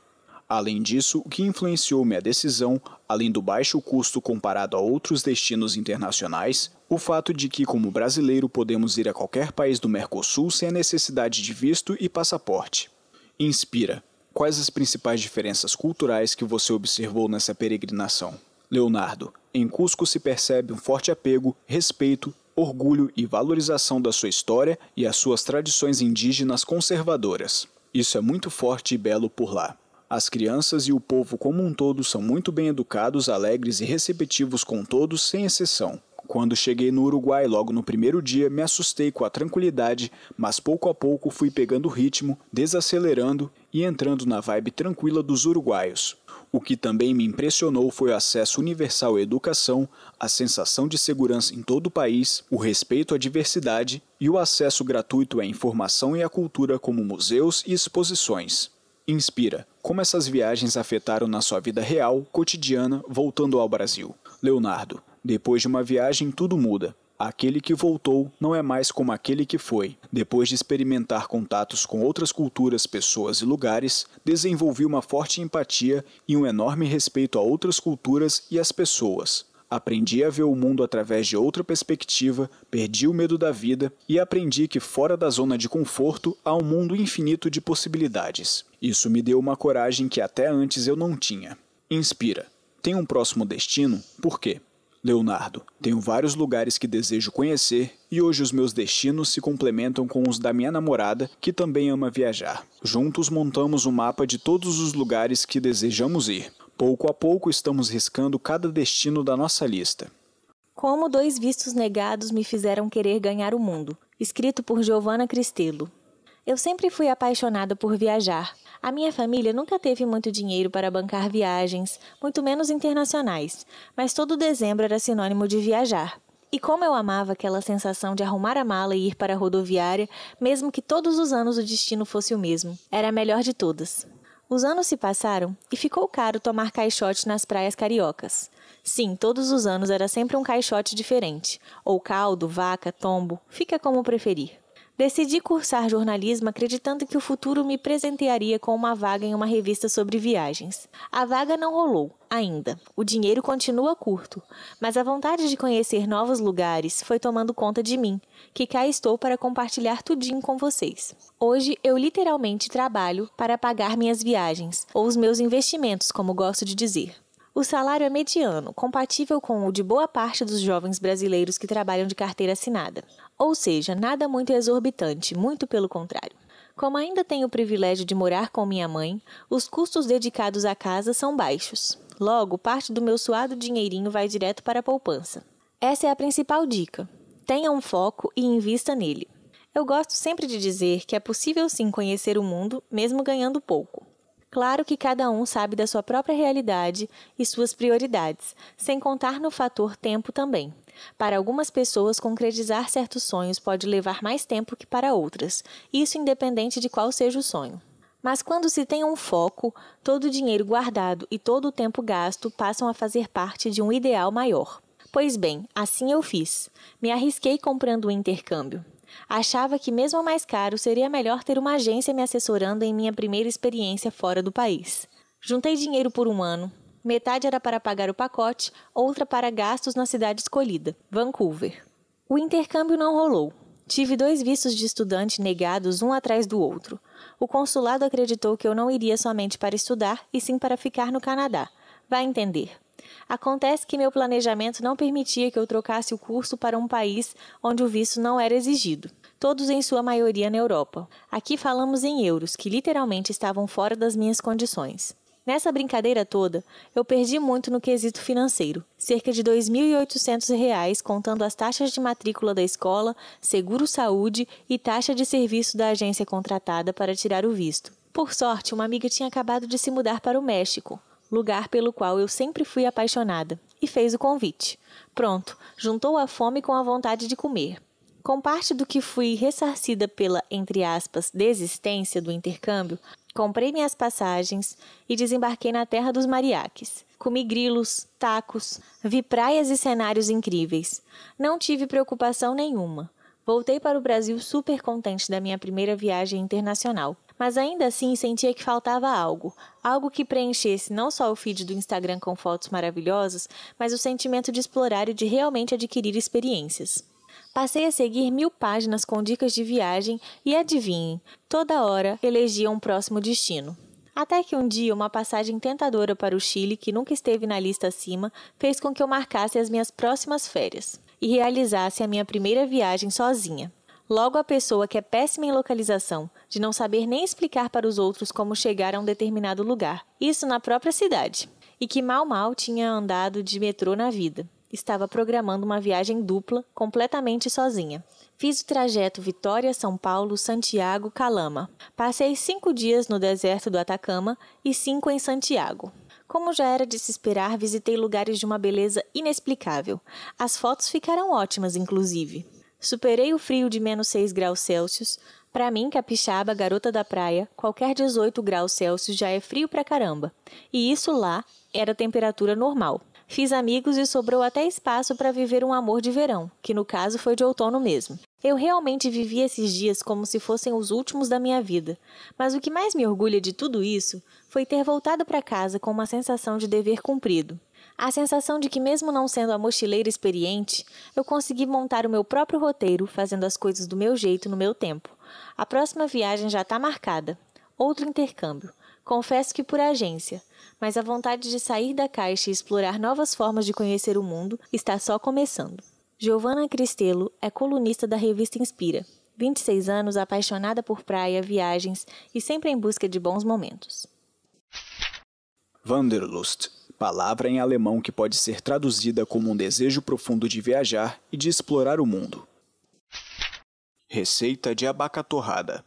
Além disso, o que influenciou minha decisão, além do baixo custo comparado a outros destinos internacionais, o fato de que, como brasileiro, podemos ir a qualquer país do Mercosul sem a necessidade de visto e passaporte. Inspira. Quais as principais diferenças culturais que você observou nessa peregrinação? Leonardo. Em Cusco se percebe um forte apego, respeito, orgulho e valorização da sua história e as suas tradições indígenas conservadoras. Isso é muito forte e belo por lá. As crianças e o povo como um todo são muito bem educados, alegres e receptivos com todos, sem exceção. Quando cheguei no Uruguai logo no primeiro dia, me assustei com a tranquilidade, mas pouco a pouco fui pegando o ritmo, desacelerando e entrando na vibe tranquila dos uruguaios. O que também me impressionou foi o acesso universal à educação, a sensação de segurança em todo o país, o respeito à diversidade e o acesso gratuito à informação e à cultura como museus e exposições. Inspira. Como essas viagens afetaram na sua vida real, cotidiana, voltando ao Brasil? Leonardo. Depois de uma viagem, tudo muda. Aquele que voltou não é mais como aquele que foi. Depois de experimentar contatos com outras culturas, pessoas e lugares, desenvolvi uma forte empatia e um enorme respeito a outras culturas e às pessoas. Aprendi a ver o mundo através de outra perspectiva, perdi o medo da vida e aprendi que fora da zona de conforto há um mundo infinito de possibilidades. Isso me deu uma coragem que até antes eu não tinha. Inspira. Tem um próximo destino? Por quê? Leonardo. Tenho vários lugares que desejo conhecer e hoje os meus destinos se complementam com os da minha namorada, que também ama viajar. Juntos montamos um mapa de todos os lugares que desejamos ir. Pouco a pouco estamos riscando cada destino da nossa lista. Como 2 vistos negados me fizeram querer ganhar o mundo. Escrito por Giovanna Cristello. Eu sempre fui apaixonada por viajar. A minha família nunca teve muito dinheiro para bancar viagens, muito menos internacionais, mas todo dezembro era sinônimo de viajar. E como eu amava aquela sensação de arrumar a mala e ir para a rodoviária, mesmo que todos os anos o destino fosse o mesmo. Era a melhor de todas. Os anos se passaram e ficou caro tomar caixote nas praias cariocas. Sim, todos os anos era sempre um caixote diferente, ou caldo, vaca, tombo, fica como preferir. Decidi cursar jornalismo acreditando que o futuro me presentearia com uma vaga em uma revista sobre viagens. A vaga não rolou, ainda. O dinheiro continua curto, mas a vontade de conhecer novos lugares foi tomando conta de mim, que cá estou para compartilhar tudinho com vocês. Hoje eu literalmente trabalho para pagar minhas viagens, ou os meus investimentos, como gosto de dizer. O salário é mediano, compatível com o de boa parte dos jovens brasileiros que trabalham de carteira assinada. Ou seja, nada muito exorbitante, muito pelo contrário. Como ainda tenho o privilégio de morar com minha mãe, os custos dedicados à casa são baixos. Logo, parte do meu suado dinheirinho vai direto para a poupança. Essa é a principal dica. Tenha um foco e invista nele. Eu gosto sempre de dizer que é possível sim conhecer o mundo, mesmo ganhando pouco. Claro que cada um sabe da sua própria realidade e suas prioridades, sem contar no fator tempo também. Para algumas pessoas, concretizar certos sonhos pode levar mais tempo que para outras, isso independente de qual seja o sonho. Mas quando se tem um foco, todo o dinheiro guardado e todo o tempo gasto passam a fazer parte de um ideal maior. Pois bem, assim eu fiz. Me arrisquei comprando um intercâmbio. Achava que mesmo mais caro seria melhor ter uma agência me assessorando em minha primeira experiência fora do país. Juntei dinheiro por 1 ano. Metade era para pagar o pacote, outra para gastos na cidade escolhida, Vancouver. O intercâmbio não rolou. Tive 2 vistos de estudante negados um atrás do outro. O consulado acreditou que eu não iria somente para estudar, e sim para ficar no Canadá. Vai entender. Acontece que meu planejamento não permitia que eu trocasse o curso para um país onde o visto não era exigido, todos em sua maioria na Europa. Aqui falamos em euros, que literalmente estavam fora das minhas condições. Nessa brincadeira toda, eu perdi muito no quesito financeiro, cerca de R$ 2.800 contando as taxas de matrícula da escola, seguro-saúde e taxa de serviço da agência contratada para tirar o visto. Por sorte, uma amiga tinha acabado de se mudar para o México, lugar pelo qual eu sempre fui apaixonada, e fez o convite. Pronto, juntou a fome com a vontade de comer. Com parte do que fui ressarcida pela, entre aspas, desistência do intercâmbio, comprei minhas passagens e desembarquei na terra dos mariachis. Comi grilos, tacos, vi praias e cenários incríveis. Não tive preocupação nenhuma. Voltei para o Brasil super contente da minha primeira viagem internacional. Mas ainda assim sentia que faltava algo. Algo que preenchesse não só o feed do Instagram com fotos maravilhosas, mas o sentimento de explorar e de realmente adquirir experiências. Passei a seguir 1000 páginas com dicas de viagem e adivinhem, toda hora elegia um próximo destino. Até que um dia uma passagem tentadora para o Chile, que nunca esteve na lista acima, fez com que eu marcasse as minhas próximas férias e realizasse a minha primeira viagem sozinha. Logo a pessoa que é péssima em localização, de não saber nem explicar para os outros como chegar a um determinado lugar, isso na própria cidade, e que mal tinha andado de metrô na vida. Estava programando uma viagem dupla, completamente sozinha. Fiz o trajeto Vitória-São Paulo-Santiago-Calama. Passei 5 dias no deserto do Atacama e 5 em Santiago. Como já era de se esperar, visitei lugares de uma beleza inexplicável. As fotos ficaram ótimas, inclusive. Superei o frio de -6 graus Celsius. Para mim, capixaba, garota da praia, qualquer 18 graus Celsius já é frio pra caramba. E isso lá era temperatura normal. Fiz amigos e sobrou até espaço para viver um amor de verão, que no caso foi de outono mesmo. Eu realmente vivi esses dias como se fossem os últimos da minha vida, mas o que mais me orgulha de tudo isso foi ter voltado para casa com uma sensação de dever cumprido. A sensação de que, mesmo não sendo a mochileira experiente, eu consegui montar o meu próprio roteiro, fazendo as coisas do meu jeito no meu tempo. A próxima viagem já está marcada. Outro intercâmbio. Confesso que por agência, mas a vontade de sair da caixa e explorar novas formas de conhecer o mundo está só começando. Giovana Cristelo é colunista da revista Inspira. 26 anos, apaixonada por praia, viagens e sempre em busca de bons momentos. Wanderlust, palavra em alemão que pode ser traduzida como um desejo profundo de viajar e de explorar o mundo. Receita de abacatorrada.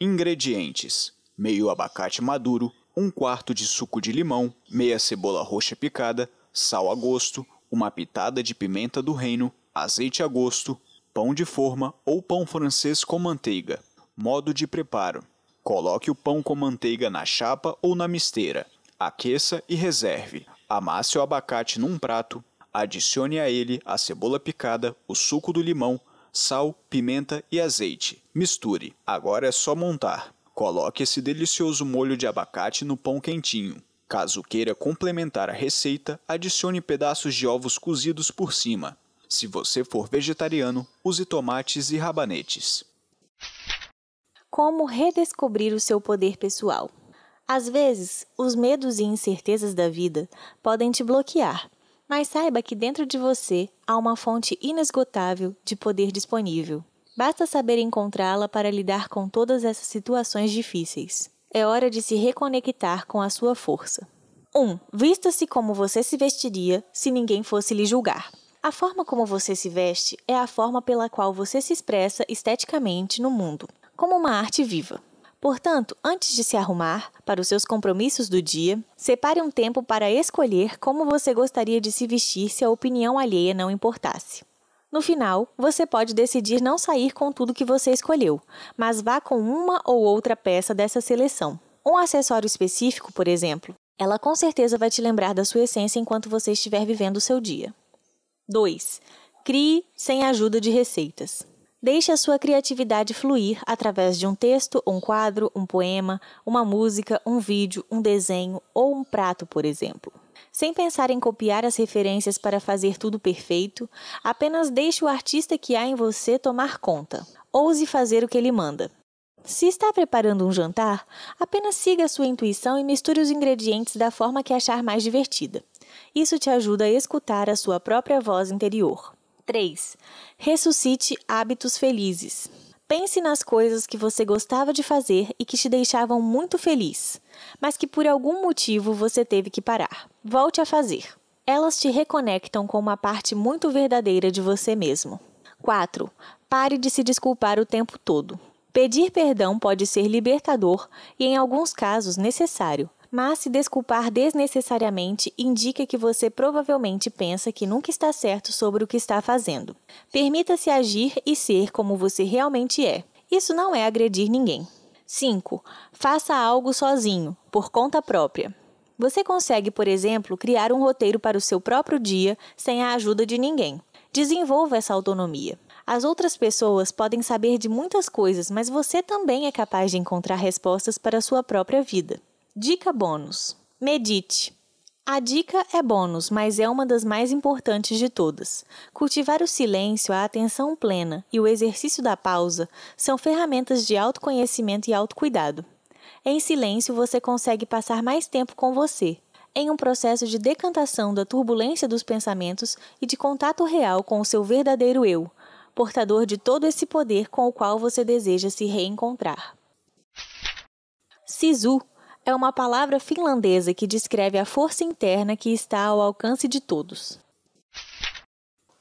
Ingredientes: meio abacate maduro, 1/4 de suco de limão, meia cebola roxa picada, sal a gosto, uma pitada de pimenta do reino, azeite a gosto, pão de forma ou pão francês com manteiga. Modo de preparo: coloque o pão com manteiga na chapa ou na misteira. Aqueça e reserve. Amasse o abacate num prato, adicione a ele a cebola picada, o suco do limão, sal, pimenta e azeite. Misture. Agora é só montar. Coloque esse delicioso molho de abacate no pão quentinho. Caso queira complementar a receita, adicione pedaços de ovos cozidos por cima. Se você for vegetariano, use tomates e rabanetes. Como redescobrir o seu poder pessoal? Às vezes, os medos e incertezas da vida podem te bloquear, mas saiba que dentro de você há uma fonte inesgotável de poder disponível. Basta saber encontrá-la para lidar com todas essas situações difíceis. É hora de se reconectar com a sua força. 1. Vista-se como você se vestiria se ninguém fosse lhe julgar. A forma como você se veste é a forma pela qual você se expressa esteticamente no mundo, como uma arte viva. Portanto, antes de se arrumar para os seus compromissos do dia, separe um tempo para escolher como você gostaria de se vestir se a opinião alheia não importasse. No final, você pode decidir não sair com tudo que você escolheu, mas vá com uma ou outra peça dessa seleção. Um acessório específico, por exemplo, ela com certeza vai te lembrar da sua essência enquanto você estiver vivendo o seu dia. 2. Crie sem a ajuda de receitas. Deixe a sua criatividade fluir através de um texto, um quadro, um poema, uma música, um vídeo, um desenho ou um prato, por exemplo. Sem pensar em copiar as referências para fazer tudo perfeito, apenas deixe o artista que há em você tomar conta. Ouse fazer o que ele manda. Se está preparando um jantar, apenas siga a sua intuição e misture os ingredientes da forma que achar mais divertida. Isso te ajuda a escutar a sua própria voz interior. 3. Ressuscite hábitos felizes. Pense nas coisas que você gostava de fazer e que te deixavam muito feliz, mas que por algum motivo você teve que parar. Volte a fazer. Elas te reconectam com uma parte muito verdadeira de você mesmo. 4. Pare de se desculpar o tempo todo. Pedir perdão pode ser libertador e, em alguns casos, necessário, mas se desculpar desnecessariamente indica que você provavelmente pensa que nunca está certo sobre o que está fazendo. Permita-se agir e ser como você realmente é. Isso não é agredir ninguém. 5. Faça algo sozinho, por conta própria. Você consegue, por exemplo, criar um roteiro para o seu próprio dia sem a ajuda de ninguém. Desenvolva essa autonomia. As outras pessoas podem saber de muitas coisas, mas você também é capaz de encontrar respostas para a sua própria vida. Dica bônus. Medite. A dica é bônus, mas é uma das mais importantes de todas. Cultivar o silêncio, a atenção plena e o exercício da pausa são ferramentas de autoconhecimento e autocuidado. Em silêncio, você consegue passar mais tempo com você, em um processo de decantação da turbulência dos pensamentos e de contato real com o seu verdadeiro eu, portador de todo esse poder com o qual você deseja se reencontrar. Sisu é uma palavra finlandesa que descreve a força interna que está ao alcance de todos.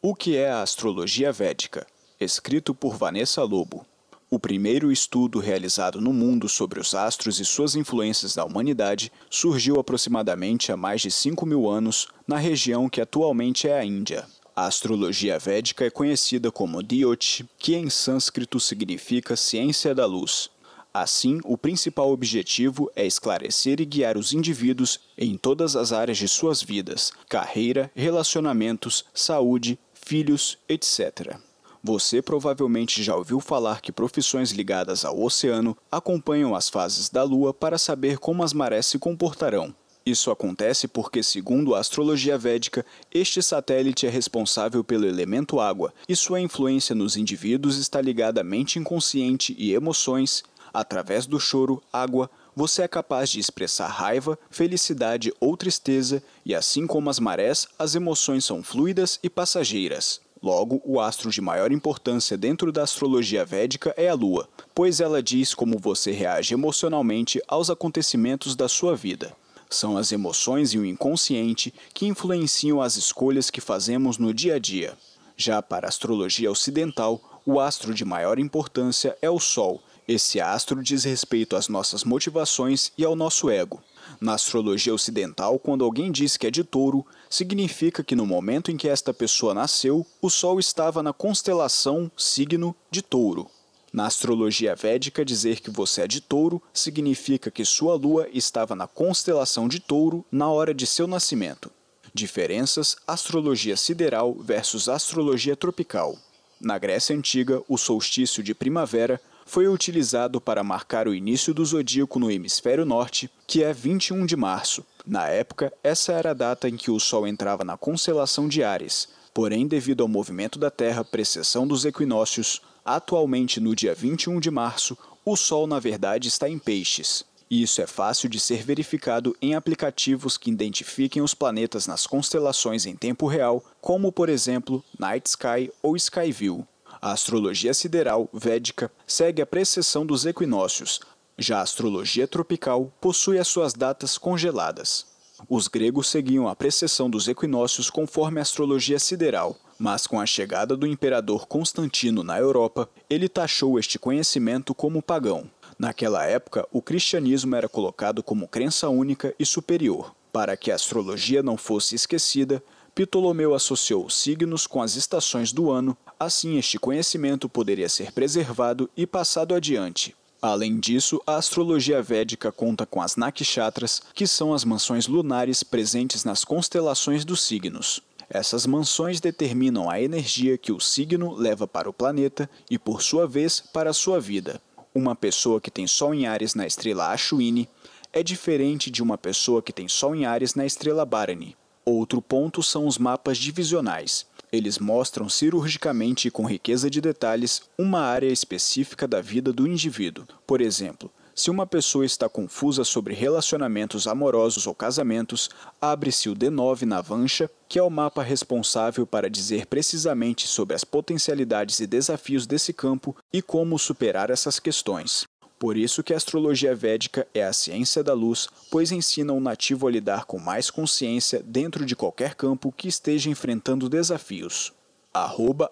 O que é a astrologia védica? Escrito por Vanessa Lobo. O primeiro estudo realizado no mundo sobre os astros e suas influências na humanidade surgiu aproximadamente há mais de 5.000 anos na região que atualmente é a Índia. A astrologia védica é conhecida como Jyotish, que em sânscrito significa ciência da luz. Assim, o principal objetivo é esclarecer e guiar os indivíduos em todas as áreas de suas vidas: carreira, relacionamentos, saúde, filhos, etc. Você provavelmente já ouviu falar que profissões ligadas ao oceano acompanham as fases da Lua para saber como as marés se comportarão. Isso acontece porque, segundo a astrologia védica, este satélite é responsável pelo elemento água e sua influência nos indivíduos está ligada à mente inconsciente e emoções. Através do choro, água, você é capaz de expressar raiva, felicidade ou tristeza, e assim como as marés, as emoções são fluidas e passageiras. Logo, o astro de maior importância dentro da astrologia védica é a Lua, pois ela diz como você reage emocionalmente aos acontecimentos da sua vida. São as emoções e o inconsciente que influenciam as escolhas que fazemos no dia a dia. Já para a astrologia ocidental, o astro de maior importância é o Sol. Esse astro diz respeito às nossas motivações e ao nosso ego. Na astrologia ocidental, quando alguém diz que é de Touro, significa que no momento em que esta pessoa nasceu, o Sol estava na constelação signo de Touro. Na astrologia védica, dizer que você é de Touro significa que sua lua estava na constelação de Touro na hora de seu nascimento. Diferenças: astrologia sideral versus astrologia tropical. Na Grécia Antiga, o solstício de primavera foi utilizado para marcar o início do zodíaco no hemisfério norte, que é 21 de março. Na época, essa era a data em que o Sol entrava na constelação de Áries. Porém, devido ao movimento da Terra, precessão dos equinócios, atualmente no dia 21 de março, o Sol na verdade está em Peixes. E isso é fácil de ser verificado em aplicativos que identifiquem os planetas nas constelações em tempo real, como por exemplo Night Sky ou Skyview. A astrologia sideral védica segue a precessão dos equinócios. Já a astrologia tropical possui as suas datas congeladas. Os gregos seguiam a precessão dos equinócios conforme a astrologia sideral, mas com a chegada do imperador Constantino na Europa, ele taxou este conhecimento como pagão. Naquela época, o cristianismo era colocado como crença única e superior. Para que a astrologia não fosse esquecida, Ptolomeu associou os signos com as estações do ano, assim este conhecimento poderia ser preservado e passado adiante. Além disso, a astrologia védica conta com as nakshatras, que são as mansões lunares presentes nas constelações dos signos. Essas mansões determinam a energia que o signo leva para o planeta e, por sua vez, para a sua vida. Uma pessoa que tem Sol em Áries na estrela Ashwini é diferente de uma pessoa que tem Sol em Áries na estrela Bharani. Outro ponto são os mapas divisionais. Eles mostram cirurgicamente e com riqueza de detalhes uma área específica da vida do indivíduo. Por exemplo, Se uma pessoa está confusa sobre relacionamentos amorosos ou casamentos, abre-se o D9 na Vancha, que é o mapa responsável para dizer precisamente sobre as potencialidades e desafios desse campo e como superar essas questões. Por isso que a astrologia védica é a ciência da luz, pois ensina o nativo a lidar com mais consciência dentro de qualquer campo que esteja enfrentando desafios.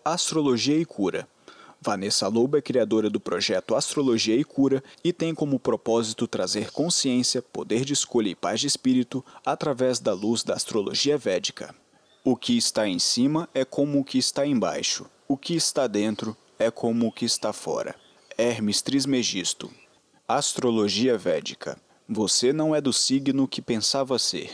@Astrologia e Cura. Vanessa Lobo é criadora do projeto Astrologia e Cura e tem como propósito trazer consciência, poder de escolha e paz de espírito através da luz da astrologia védica. O que está em cima é como o que está embaixo. O que está dentro é como o que está fora. Hermes Trismegisto. Astrologia védica. Você não é do signo que pensava ser.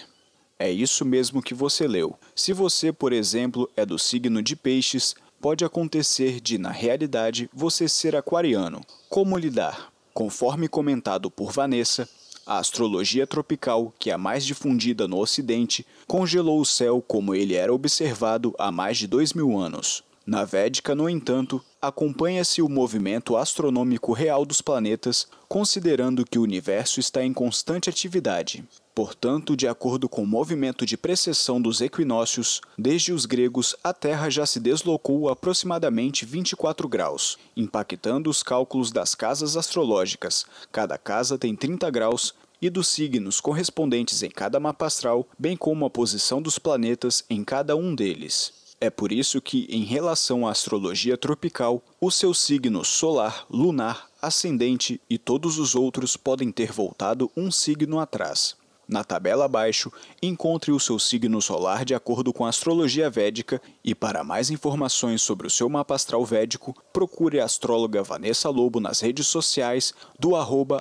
É isso mesmo que você leu. Se você, por exemplo, é do signo de Peixes, pode acontecer de, na realidade, você ser aquariano. Como lidar? Conforme comentado por Vanessa, a astrologia tropical, que é a mais difundida no Ocidente, congelou o céu como ele era observado há mais de 2000 anos. Na Védica, no entanto, acompanha-se o movimento astronômico real dos planetas, considerando que o universo está em constante atividade. Portanto, de acordo com o movimento de precessão dos equinócios, desde os gregos, a Terra já se deslocou aproximadamente 24 graus, impactando os cálculos das casas astrológicas. Cada casa tem 30 graus, e dos signos correspondentes em cada mapa astral, bem como a posição dos planetas em cada um deles. É por isso que, em relação à astrologia tropical, o seu signo solar, lunar, ascendente e todos os outros podem ter voltado um signo atrás. Na tabela abaixo, encontre o seu signo solar de acordo com a astrologia védica e, para mais informações sobre o seu mapa astral védico, procure a astróloga Vanessa Lobo nas redes sociais do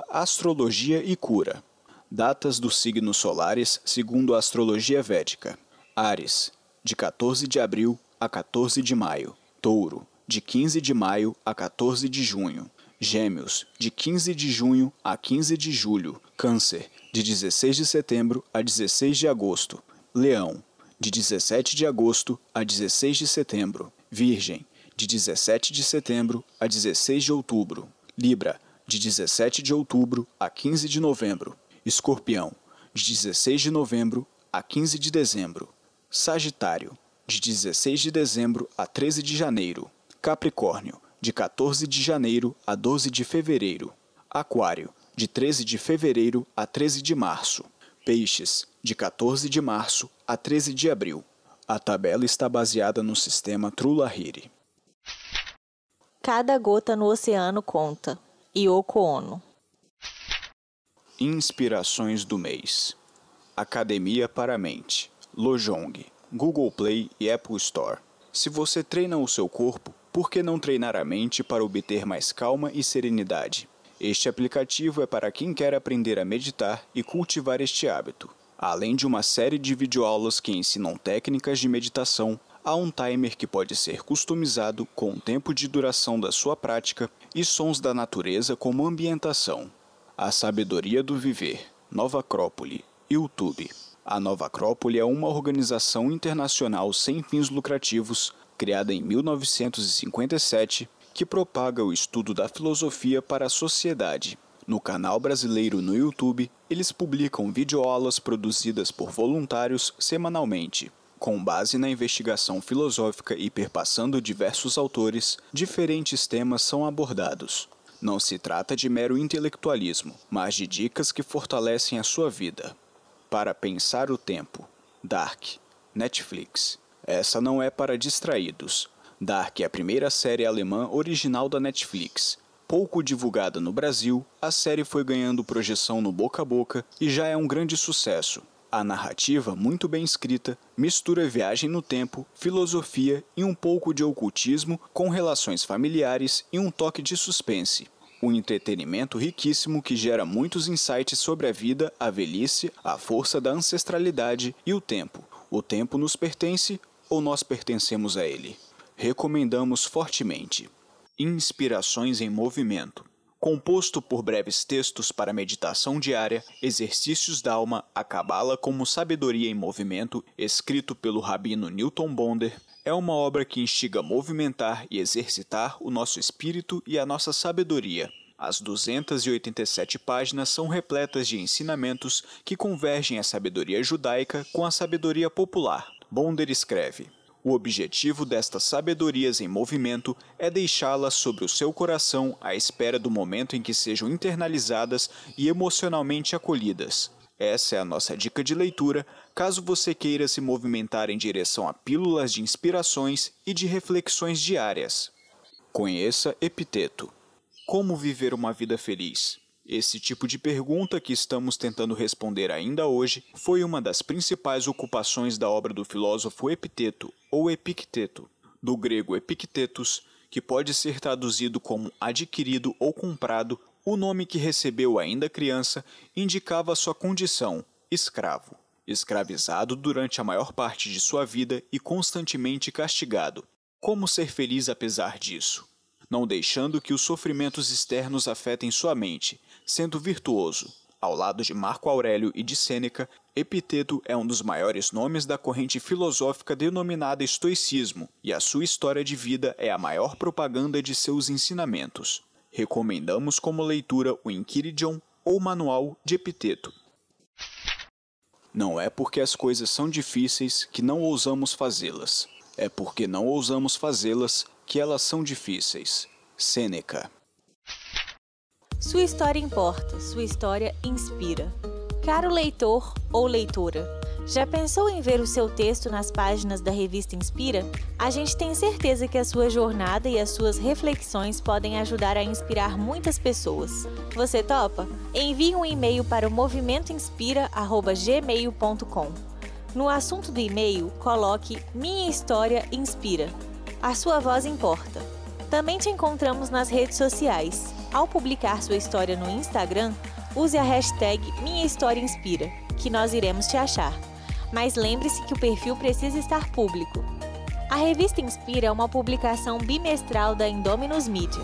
@Astrologia e Cura. Datas dos signos solares segundo a astrologia védica. Áries, de 14 de abril a 14 de maio. Touro, de 15 de maio a 14 de junho. Gêmeos, de 15 de junho a 15 de julho. Câncer, de 16 de setembro a 16 de agosto. Leão, de 17 de agosto a 16 de setembro. Virgem, de 17 de setembro a 16 de outubro. Libra, de 17 de outubro a 15 de novembro. Escorpião, de 16 de novembro a 15 de dezembro. Sagitário, de 16 de dezembro a 13 de janeiro. Capricórnio, de 14 de janeiro a 12 de fevereiro. Aquário, de 13 de fevereiro a 13 de março. Peixes, de 14 de março a 13 de abril. A tabela está baseada no sistema True-Lahiri. Cada gota no oceano conta. Yoko Ono. Inspirações do mês. Academia para a Mente. Lojong, Google Play e Apple Store. Se você treina o seu corpo, por que não treinar a mente para obter mais calma e serenidade? Este aplicativo é para quem quer aprender a meditar e cultivar este hábito. Além de uma série de videoaulas que ensinam técnicas de meditação, há um timer que pode ser customizado com o tempo de duração da sua prática e sons da natureza como ambientação. A Sabedoria do Viver, Nova Acrópole, YouTube. A Nova Acrópole é uma organização internacional sem fins lucrativos, criada em 1957, que propaga o estudo da filosofia para a sociedade. No canal brasileiro no YouTube, eles publicam videoaulas produzidas por voluntários semanalmente. Com base na investigação filosófica e perpassando diversos autores, diferentes temas são abordados. Não se trata de mero intelectualismo, mas de dicas que fortalecem a sua vida. Para pensar o tempo. Dark, Netflix. Essa não é para distraídos. Dark é a primeira série alemã original da Netflix. Pouco divulgada no Brasil, a série foi ganhando projeção no boca a boca e já é um grande sucesso. A narrativa, muito bem escrita, mistura viagem no tempo, filosofia e um pouco de ocultismo com relações familiares e um toque de suspense. Um entretenimento riquíssimo que gera muitos insights sobre a vida, a velhice, a força da ancestralidade e o tempo. O tempo nos pertence ou nós pertencemos a ele? Recomendamos fortemente. Inspirações em Movimento. Composto por breves textos para meditação diária, exercícios da alma, a Cabala como sabedoria em movimento, escrito pelo rabino Newton Bonder, é uma obra que instiga a movimentar e exercitar o nosso espírito e a nossa sabedoria. As 287 páginas são repletas de ensinamentos que convergem a sabedoria judaica com a sabedoria popular. Bonder escreve: o objetivo destas sabedorias em movimento é deixá-las sobre o seu coração à espera do momento em que sejam internalizadas e emocionalmente acolhidas. Essa é a nossa dica de leitura, caso você queira se movimentar em direção a pílulas de inspirações e de reflexões diárias. Conheça Epiteto. Como viver uma vida feliz? Esse tipo de pergunta que estamos tentando responder ainda hoje foi uma das principais ocupações da obra do filósofo Epiteto, ou Epicteto, do grego epictetus, que pode ser traduzido como adquirido ou comprado. O nome que recebeu ainda criança indicava sua condição, escravo, escravizado durante a maior parte de sua vida e constantemente castigado. Como ser feliz apesar disso? Não deixando que os sofrimentos externos afetem sua mente, sendo virtuoso. Ao lado de Marco Aurélio e de Sêneca, Epiteto é um dos maiores nomes da corrente filosófica denominada estoicismo, e a sua história de vida é a maior propaganda de seus ensinamentos. Recomendamos como leitura o Enchiridion ou Manual de Epiteto. Não é porque as coisas são difíceis que não ousamos fazê-las. É porque não ousamos fazê-las que elas são difíceis. Sêneca. Sua história importa, sua história inspira. Caro leitor ou leitora, já pensou em ver o seu texto nas páginas da revista Inspira? A gente tem certeza que a sua jornada e as suas reflexões podem ajudar a inspirar muitas pessoas. Você topa? Envie um e-mail para o movimentoinspira@gmail.com. No assunto do e-mail, coloque Minha História Inspira. A sua voz importa. Também te encontramos nas redes sociais. Ao publicar sua história no Instagram, use a hashtag Minha História Inspira, que nós iremos te achar. Mas lembre-se que o perfil precisa estar público. A revista Inspira é uma publicação bimestral da Indominus Media.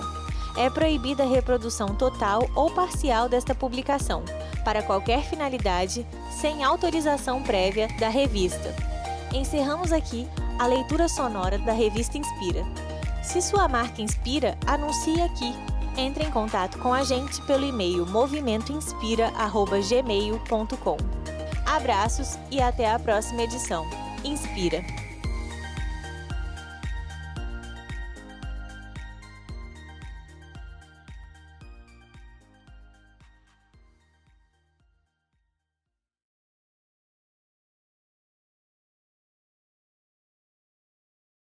É proibida a reprodução total ou parcial desta publicação, para qualquer finalidade, sem autorização prévia da revista. Encerramos aqui a leitura sonora da revista Inspira. Se sua marca inspira, anuncie aqui. Entre em contato com a gente pelo e-mail movimentoinspira@gmail.com. Abraços e até a próxima edição. Inspira!